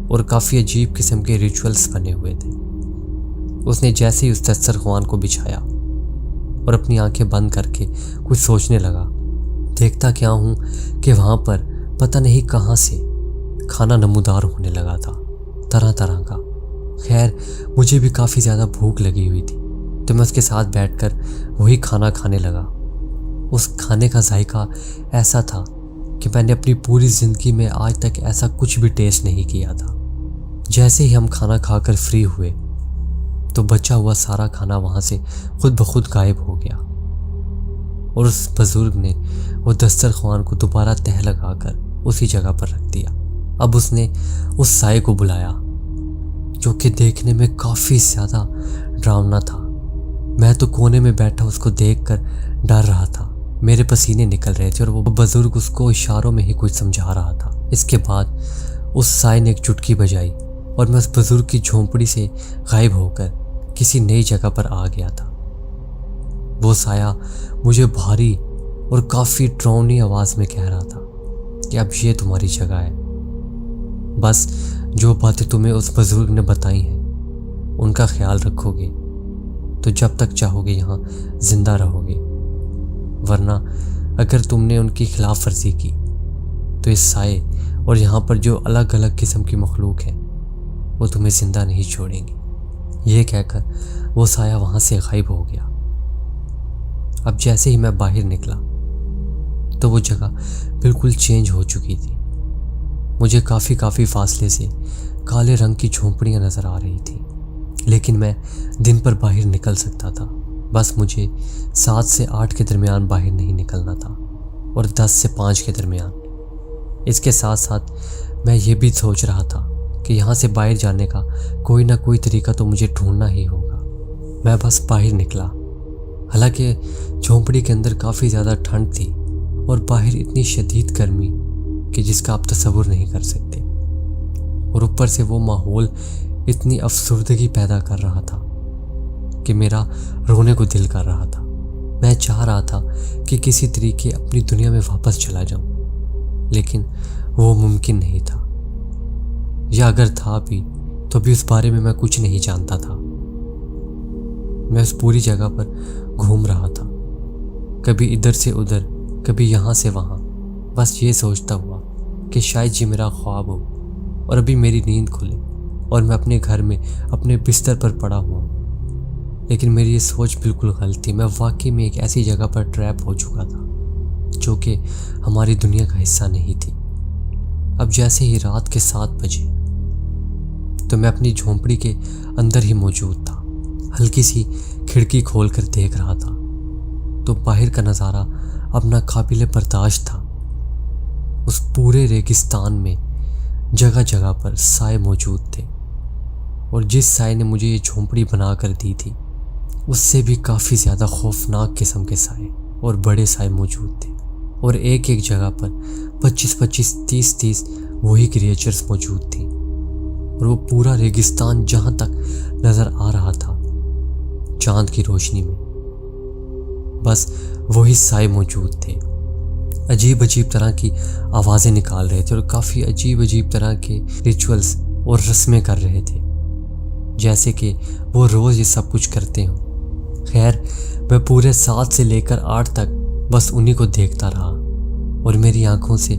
A: और काफ़ी अजीब किस्म के रिचुअल्स बने हुए थे। उसने जैसे ही उस दस्तरख्वान को बिछाया और अपनी आंखें बंद करके कुछ सोचने लगा, देखता क्या हूँ कि वहाँ पर पता नहीं कहाँ से खाना नमूदार होने लगा था, तरह तरह का। खैर मुझे भी काफ़ी ज़्यादा भूख लगी हुई थी तो मैं उसके साथ बैठकर वही खाना खाने लगा। उस खाने का जायका ऐसा था कि मैंने अपनी पूरी ज़िंदगी में आज तक ऐसा कुछ भी टेस्ट नहीं किया था। जैसे ही हम खाना खाकर फ्री हुए तो बचा हुआ सारा खाना वहाँ से खुद ब खुद गायब हो गया, और उस बुजुर्ग ने वो दस्तरख्वान को दोबारा तह लगाकर उसी जगह पर रख दिया। अब उसने उस साए को बुलाया जो कि देखने में काफ़ी ज़्यादा डरावना था। मैं तो कोने में बैठा उसको देखकर डर रहा था। मेरे पसीने निकल रहे थे और वो बुजुर्ग उसको इशारों में ही कुछ समझा रहा था। इसके बाद उस साए ने एक चुटकी बजाई और मैं उस बुजुर्ग की झोंपड़ी से गायब होकर किसी नई जगह पर आ गया था। वो साया मुझे भारी और काफ़ी डरावनी आवाज़ में कह रहा था कि अब ये तुम्हारी जगह है। बस जो बातें तुम्हें उस बुजुर्ग ने बताई हैं उनका ख्याल रखोगे तो जब तक चाहोगे यहाँ जिंदा रहोगे, वरना अगर तुमने उनकी खिलाफ वर्जी की तो इस साए और यहाँ पर जो अलग अलग किस्म की मखलूक है वो तुम्हें जिंदा नहीं छोड़ेंगी। ये कहकर वो साया वहाँ से गायब हो गया। अब जैसे ही मैं बाहर निकला तो वो जगह बिल्कुल चेंज हो चुकी थी। मुझे काफ़ी फासले से काले रंग की झोंपड़ियाँ नज़र आ रही थी, लेकिन मैं दिन पर बाहर निकल सकता था। बस मुझे 7 से 8 के दरमियान बाहर नहीं निकलना था और 10 से 5 के दरमियान। इसके साथ साथ मैं ये भी सोच रहा था कि यहाँ से बाहर जाने का कोई ना कोई तरीका तो मुझे ढूंढना ही होगा। मैं बस बाहर निकला। हालांकि झोंपड़ी के अंदर काफ़ी ज़्यादा ठंड थी और बाहर इतनी शदीद गर्मी कि जिसका आप तसव्वुर नहीं कर सकते, और ऊपर से वो माहौल इतनी अफसुर्दगी पैदा कर रहा था कि मेरा रोने को दिल कर रहा था। मैं चाह रहा था कि किसी तरीके अपनी दुनिया में वापस चला जाऊं, लेकिन वो मुमकिन नहीं था, या अगर था भी तो भी उस बारे में मैं कुछ नहीं जानता था। मैं उस पूरी जगह पर घूम रहा था, कभी इधर से उधर, कभी यहाँ से वहाँ, बस ये सोचता हुआ कि शायद ये मेरा ख्वाब हो और अभी मेरी नींद खुले और मैं अपने घर में अपने बिस्तर पर पड़ा हुआ हूँ। लेकिन मेरी ये सोच बिल्कुल गलत थी। मैं वाकई में एक ऐसी जगह पर ट्रैप हो चुका था जो कि हमारी दुनिया का हिस्सा नहीं थी। अब जैसे ही रात के 7 बजे तो मैं अपनी झोंपड़ी के अंदर ही मौजूद था। हल्की सी खिड़की खोलकर देख रहा था तो बाहर का नज़ारा अब नाकाबिले बर्दाश्त था। उस पूरे रेगिस्तान में जगह जगह पर साए मौजूद थे, और जिस साए ने मुझे ये झोंपड़ी बना कर दी थी उससे भी काफ़ी ज़्यादा खौफनाक किस्म के साए और बड़े साए मौजूद थे, और एक एक जगह पर 25-25, 30-30 वही क्रिएचर्स मौजूद थी। और वो पूरा रेगिस्तान जहाँ तक नज़र आ रहा था चांद की रोशनी में, बस वही साए मौजूद थे। अजीब अजीब तरह की आवाज़ें निकाल रहे थे और काफ़ी अजीब अजीब तरह के रिचुअल्स और रस्में कर रहे थे, जैसे कि वो रोज़ ये सब कुछ करते हों। खैर, मैं पूरे 7 से लेकर 8 तक बस उन्हीं को देखता रहा और मेरी आंखों से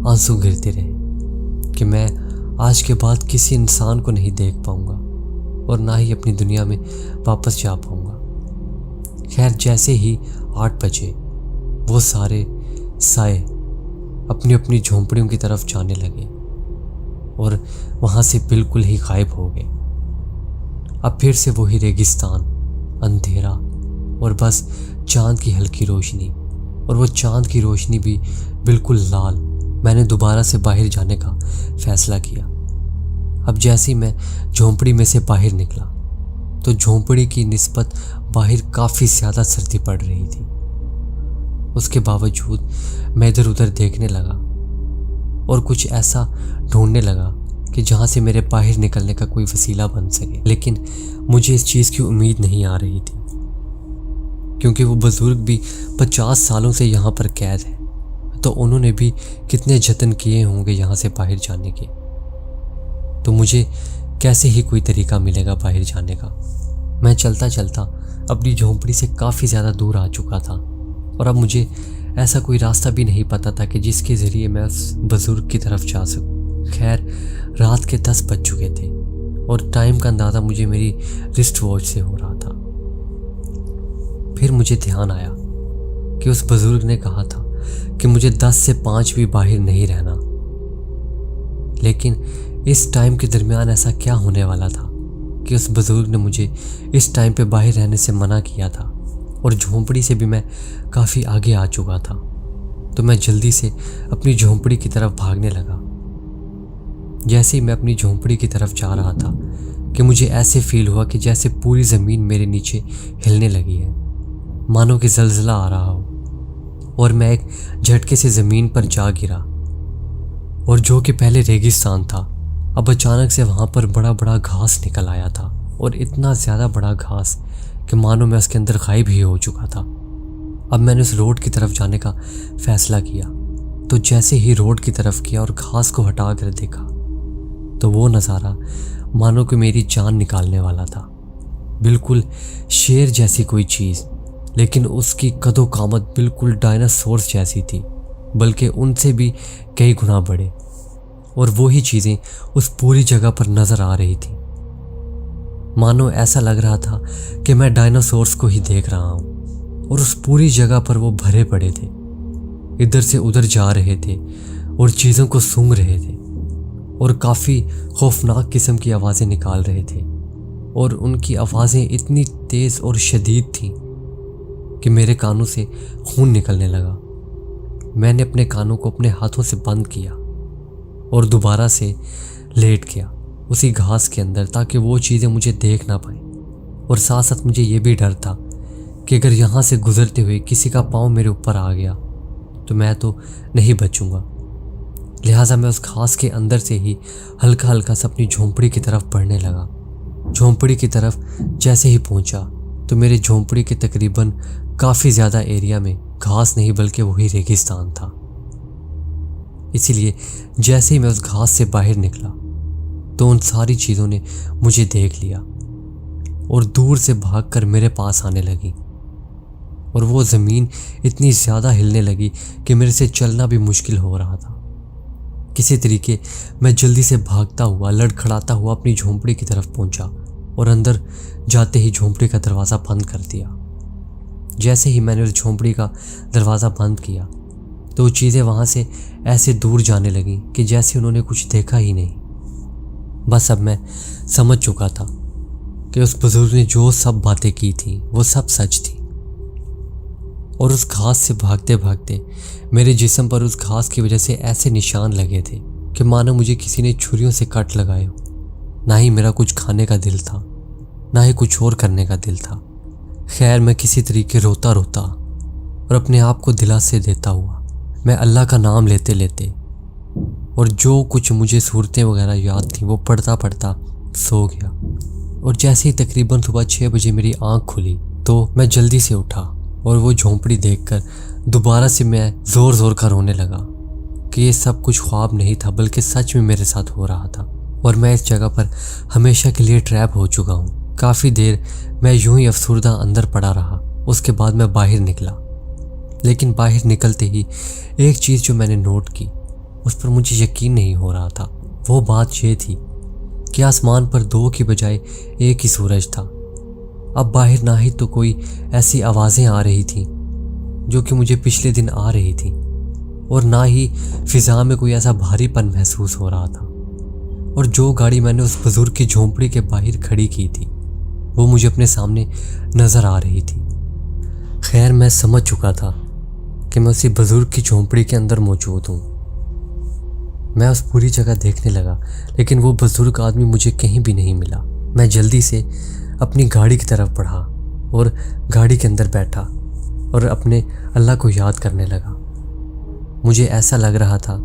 A: आंसू गिरते रहे कि मैं आज के बाद किसी इंसान को नहीं देख पाऊंगा और ना ही अपनी दुनिया में वापस जा पाऊंगा। खैर, जैसे ही 8 बजे वो सारे साए अपनी अपनी झोंपड़ियों की तरफ जाने लगे और वहाँ से बिल्कुल ही गायब हो गए। अब फिर से वही रेगिस्तान, अंधेरा और बस चांद की हल्की रोशनी, और वो चांद की रोशनी भी बिल्कुल लाल। मैंने दोबारा से बाहर जाने का फैसला किया। अब जैसे ही मैं झोंपड़ी में से बाहर निकला तो झोंपड़ी की निस्बत बाहर काफ़ी ज़्यादा सर्दी पड़ रही थी। उसके बावजूद मैं इधर उधर देखने लगा और कुछ ऐसा ढूंढने लगा कि जहाँ से मेरे बाहर निकलने का कोई वसीला बन सके। लेकिन मुझे इस चीज़ की उम्मीद नहीं आ रही थी, क्योंकि वो बुज़ुर्ग भी 50 सालों से यहाँ पर कैद है, तो उन्होंने भी कितने जतन किए होंगे यहाँ से बाहर जाने के। तो मुझे कैसे ही कोई तरीका मिलेगा बाहर जाने का। मैं चलता चलता अपनी झोंपड़ी से काफ़ी ज़्यादा दूर आ चुका था और अब मुझे ऐसा कोई रास्ता भी नहीं पता था कि जिसके ज़रिए मैं उस बुज़ुर्ग की तरफ जा सकूं। खैर, रात के 10 बज चुके थे और टाइम का अंदाज़ा मुझे मेरी रिस्ट वॉच से हो रहा था। फिर मुझे ध्यान आया कि उस बुज़ुर्ग ने कहा था कि मुझे 10 से 5 भी बाहर नहीं रहना। लेकिन इस टाइम के दरमियान ऐसा क्या होने वाला था कि उस बुज़ुर्ग ने मुझे इस टाइम पे बाहर रहने से मना किया था और झोंपड़ी से भी मैं काफ़ी आगे आ चुका था। तो मैं जल्दी से अपनी झोंपड़ी की तरफ भागने लगा। जैसे ही मैं अपनी झोंपड़ी की तरफ जा रहा था कि मुझे ऐसे फील हुआ कि जैसे पूरी ज़मीन मेरे नीचे हिलने लगी है, मानो कि ज़लज़ला आ रहा हो, और मैं एक झटके से ज़मीन पर जा गिरा। और जो कि पहले रेगिस्तान था, अब अचानक से वहाँ पर बड़ा बड़ा घास निकल आया था, और इतना ज़्यादा बड़ा घास कि मानो मैं उसके अंदर गायब ही हो चुका था। अब मैंने उस रोड की तरफ जाने का फैसला किया। तो जैसे ही रोड की तरफ किया और घास को हटा कर देखा तो वो नज़ारा मानो कि मेरी जान निकालने वाला था। बिल्कुल शेर जैसी कोई चीज़, लेकिन उसकी कदो कामत बिल्कुल डायनासोर्स जैसी थी, बल्कि उनसे भी कई गुना बड़े। और वो ही चीज़ें उस पूरी जगह पर नज़र आ रही थी। मानो ऐसा लग रहा था कि मैं डायनासोर्स को ही देख रहा हूँ, और उस पूरी जगह पर वो भरे पड़े थे, इधर से उधर जा रहे थे और चीज़ों को सूंघ रहे थे और काफ़ी खौफनाक किस्म की आवाज़ें निकाल रहे थे। और उनकी आवाज़ें इतनी तेज़ और शदीद थीं कि मेरे कानों से खून निकलने लगा। मैंने अपने कानों को अपने हाथों से बंद किया और दोबारा से लेट गया उसी घास के अंदर, ताकि वो चीज़ें मुझे देख ना पाएं। और साथ साथ मुझे ये भी डर था कि अगर यहाँ से गुजरते हुए किसी का पाँव मेरे ऊपर आ गया तो मैं तो नहीं बचूंगा। लिहाजा मैं उस घास के अंदर से ही हल्का हल्का सा अपनी झोंपड़ी की तरफ बढ़ने लगा। झोंपड़ी की तरफ जैसे ही पहुंचा तो मेरे झोंपड़ी के तकरीबन काफ़ी ज़्यादा एरिया में घास नहीं बल्कि वही रेगिस्तान था। इसीलिए जैसे ही मैं उस घास से बाहर निकला तो उन सारी चीज़ों ने मुझे देख लिया और दूर से भागकर मेरे पास आने लगी। और वो ज़मीन इतनी ज़्यादा हिलने लगी कि मेरे से चलना भी मुश्किल हो रहा था। किसी तरीके मैं जल्दी से भागता हुआ लड़खड़ाता हुआ अपनी झोंपड़ी की तरफ पहुंचा और अंदर जाते ही झोंपड़ी का दरवाज़ा बंद कर दिया। जैसे ही मैंने उस झोंपड़ी का दरवाज़ा बंद किया तो वो चीज़ें वहाँ से ऐसे दूर जाने लगीं कि जैसे उन्होंने कुछ देखा ही नहीं। बस अब मैं समझ चुका था कि उस बुजुर्ग ने जो सब बातें की थी वो सब सच थी। और उस घास से भागते भागते मेरे जिस्म पर उस घास की वजह से ऐसे निशान लगे थे कि मानो मुझे किसी ने छुरियों से कट लगाए हो। ना ही मेरा कुछ खाने का दिल था, ना ही कुछ और करने का दिल था। खैर, मैं किसी तरीके रोता रोता और अपने आप को दिलासे देता हुआ मैं अल्लाह का नाम लेते लेते और जो कुछ मुझे सूरतें वगैरह याद थी वो पढ़ता पढ़ता सो गया। और जैसे ही तकरीबन सुबह 6 बजे मेरी आँख खुली तो मैं जल्दी से उठा और वो झोंपड़ी देखकर दोबारा से मैं ज़ोर ज़ोर का रोने लगा कि ये सब कुछ ख्वाब नहीं था बल्कि सच में मेरे साथ हो रहा था और मैं इस जगह पर हमेशा के लिए ट्रैप हो चुका हूँ। काफ़ी देर मैं यूं ही अफसुर्दा अंदर पड़ा रहा। उसके बाद मैं बाहर निकला, लेकिन बाहर निकलते ही एक चीज़ जो मैंने नोट की उस पर मुझे यकीन नहीं हो रहा था। वो बात ये थी कि आसमान पर दो की बजाय एक ही सूरज था। अब बाहर ना ही तो कोई ऐसी आवाज़ें आ रही थीं जो कि मुझे पिछले दिन आ रही थी और ना ही फिजा में कोई ऐसा भारीपन महसूस हो रहा था। और जो गाड़ी मैंने उस बुजुर्ग की झोंपड़ी के बाहर खड़ी की थी वो मुझे अपने सामने नज़र आ रही थी। खैर मैं समझ चुका था कि मैं उसी बुजुर्ग की झोंपड़ी के अंदर मौजूद हूँ। मैं उस पूरी जगह देखने लगा, लेकिन वो बुजुर्ग आदमी मुझे कहीं भी नहीं मिला। मैं जल्दी से अपनी गाड़ी की तरफ बढ़ा और गाड़ी के अंदर बैठा और अपने अल्लाह को याद करने लगा। मुझे ऐसा लग रहा था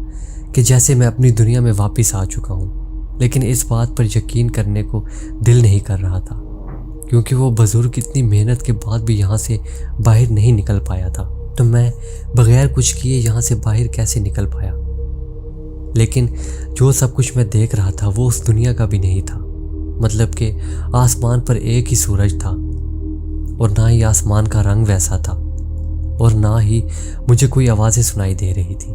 A: कि जैसे मैं अपनी दुनिया में वापस आ चुका हूँ, लेकिन इस बात पर यकीन करने को दिल नहीं कर रहा था क्योंकि वो बुजुर्ग इतनी मेहनत के बाद भी यहाँ से बाहर नहीं निकल पाया था। तो मैं बगैर कुछ किए यहाँ से बाहर कैसे निकल पाया? लेकिन जो सब कुछ मैं देख रहा था वो उस दुनिया का भी नहीं था। मतलब कि आसमान पर एक ही सूरज था और ना ही आसमान का रंग वैसा था और ना ही मुझे कोई आवाज़ें सुनाई दे रही थी।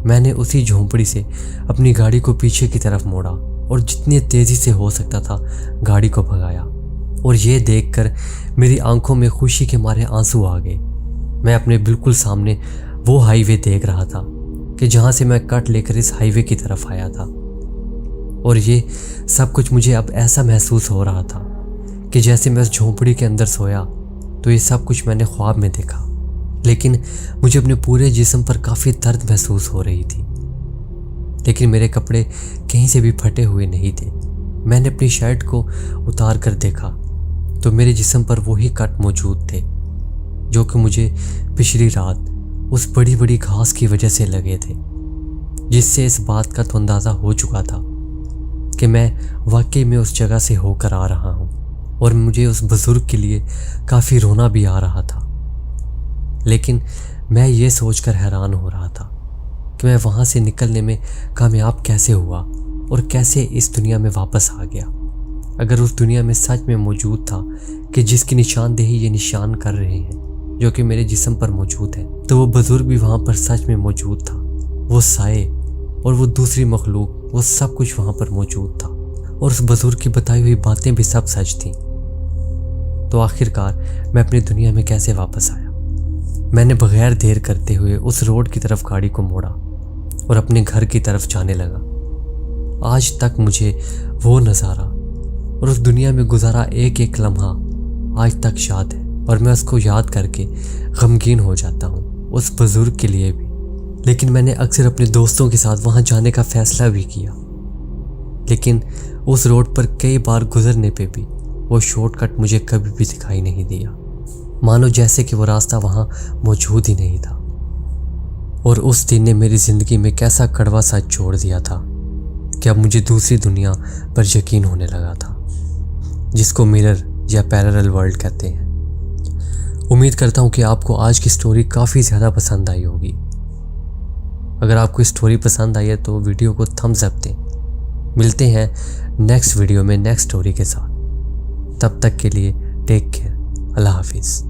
A: मैंने उसी झोंपड़ी से अपनी गाड़ी को पीछे की तरफ मोड़ा और जितनी तेज़ी से हो सकता था गाड़ी को भगाया और ये देखकर मेरी आंखों में खुशी के मारे आंसू आ गए। मैं अपने बिल्कुल सामने वो हाईवे देख रहा था कि जहाँ से मैं कट लेकर इस हाईवे की तरफ आया था और ये सब कुछ मुझे अब ऐसा महसूस हो रहा था कि जैसे मैं उस झोंपड़ी के अंदर सोया तो ये सब कुछ मैंने ख्वाब में देखा। लेकिन मुझे अपने पूरे जिस्म पर काफ़ी दर्द महसूस हो रही थी, लेकिन मेरे कपड़े कहीं से भी फटे हुए नहीं थे। मैंने अपनी शर्ट को उतार कर देखा तो मेरे जिस्म पर वही कट मौजूद थे जो कि मुझे पिछली रात उस बड़ी बड़ी घास की वजह से लगे थे, जिससे इस बात का तो अंदाज़ा हो चुका था कि मैं वाकई में उस जगह से होकर आ रहा हूँ। और मुझे उस बुजुर्ग के लिए काफ़ी रोना भी आ रहा था, लेकिन मैं ये सोचकर हैरान हो रहा था कि मैं वहाँ से निकलने में कामयाब कैसे हुआ और कैसे इस दुनिया में वापस आ गया। अगर उस दुनिया में सच में मौजूद था कि जिसकी निशानदेही ये निशान कर रहे हैं जो कि मेरे जिस्म पर मौजूद है, तो वो बुजुर्ग भी वहाँ पर सच में मौजूद था। वो साए और वो दूसरी मखलूक, वो सब कुछ वहाँ पर मौजूद था और उस बुजुर्ग की बताई हुई बातें भी सब सच थीं। तो आखिरकार मैं अपनी दुनिया में कैसे वापस आया? मैंने बगैर देर करते हुए उस रोड की तरफ गाड़ी को मोड़ा और अपने घर की तरफ जाने लगा। आज तक मुझे वो नज़ारा और उस दुनिया में गुजारा एक एक लम्हा आज तक याद है और मैं उसको याद करके गमगीन हो जाता हूँ, उस बुजुर्ग के लिए भी। लेकिन मैंने अक्सर अपने दोस्तों के साथ वहाँ जाने का फैसला भी किया, लेकिन उस रोड पर कई बार गुजरने पे भी वो शॉर्टकट मुझे कभी भी दिखाई नहीं दिया, मानो जैसे कि वो रास्ता वहाँ मौजूद ही नहीं था। और उस दिन ने मेरी ज़िंदगी में कैसा कड़वा सा छोड़ दिया था कि अब मुझे दूसरी दुनिया पर यकीन होने लगा था, जिसको मिरर या पैरेलल वर्ल्ड कहते हैं। उम्मीद करता हूँ कि आपको आज की स्टोरी काफ़ी ज़्यादा पसंद आई होगी। अगर आपको स्टोरी पसंद आई है तो वीडियो को थम्स अप दें। मिलते हैं नेक्स्ट वीडियो में नेक्स्ट स्टोरी के साथ। तब तक के लिए टेक केयर। अल्लाह हाफिज़।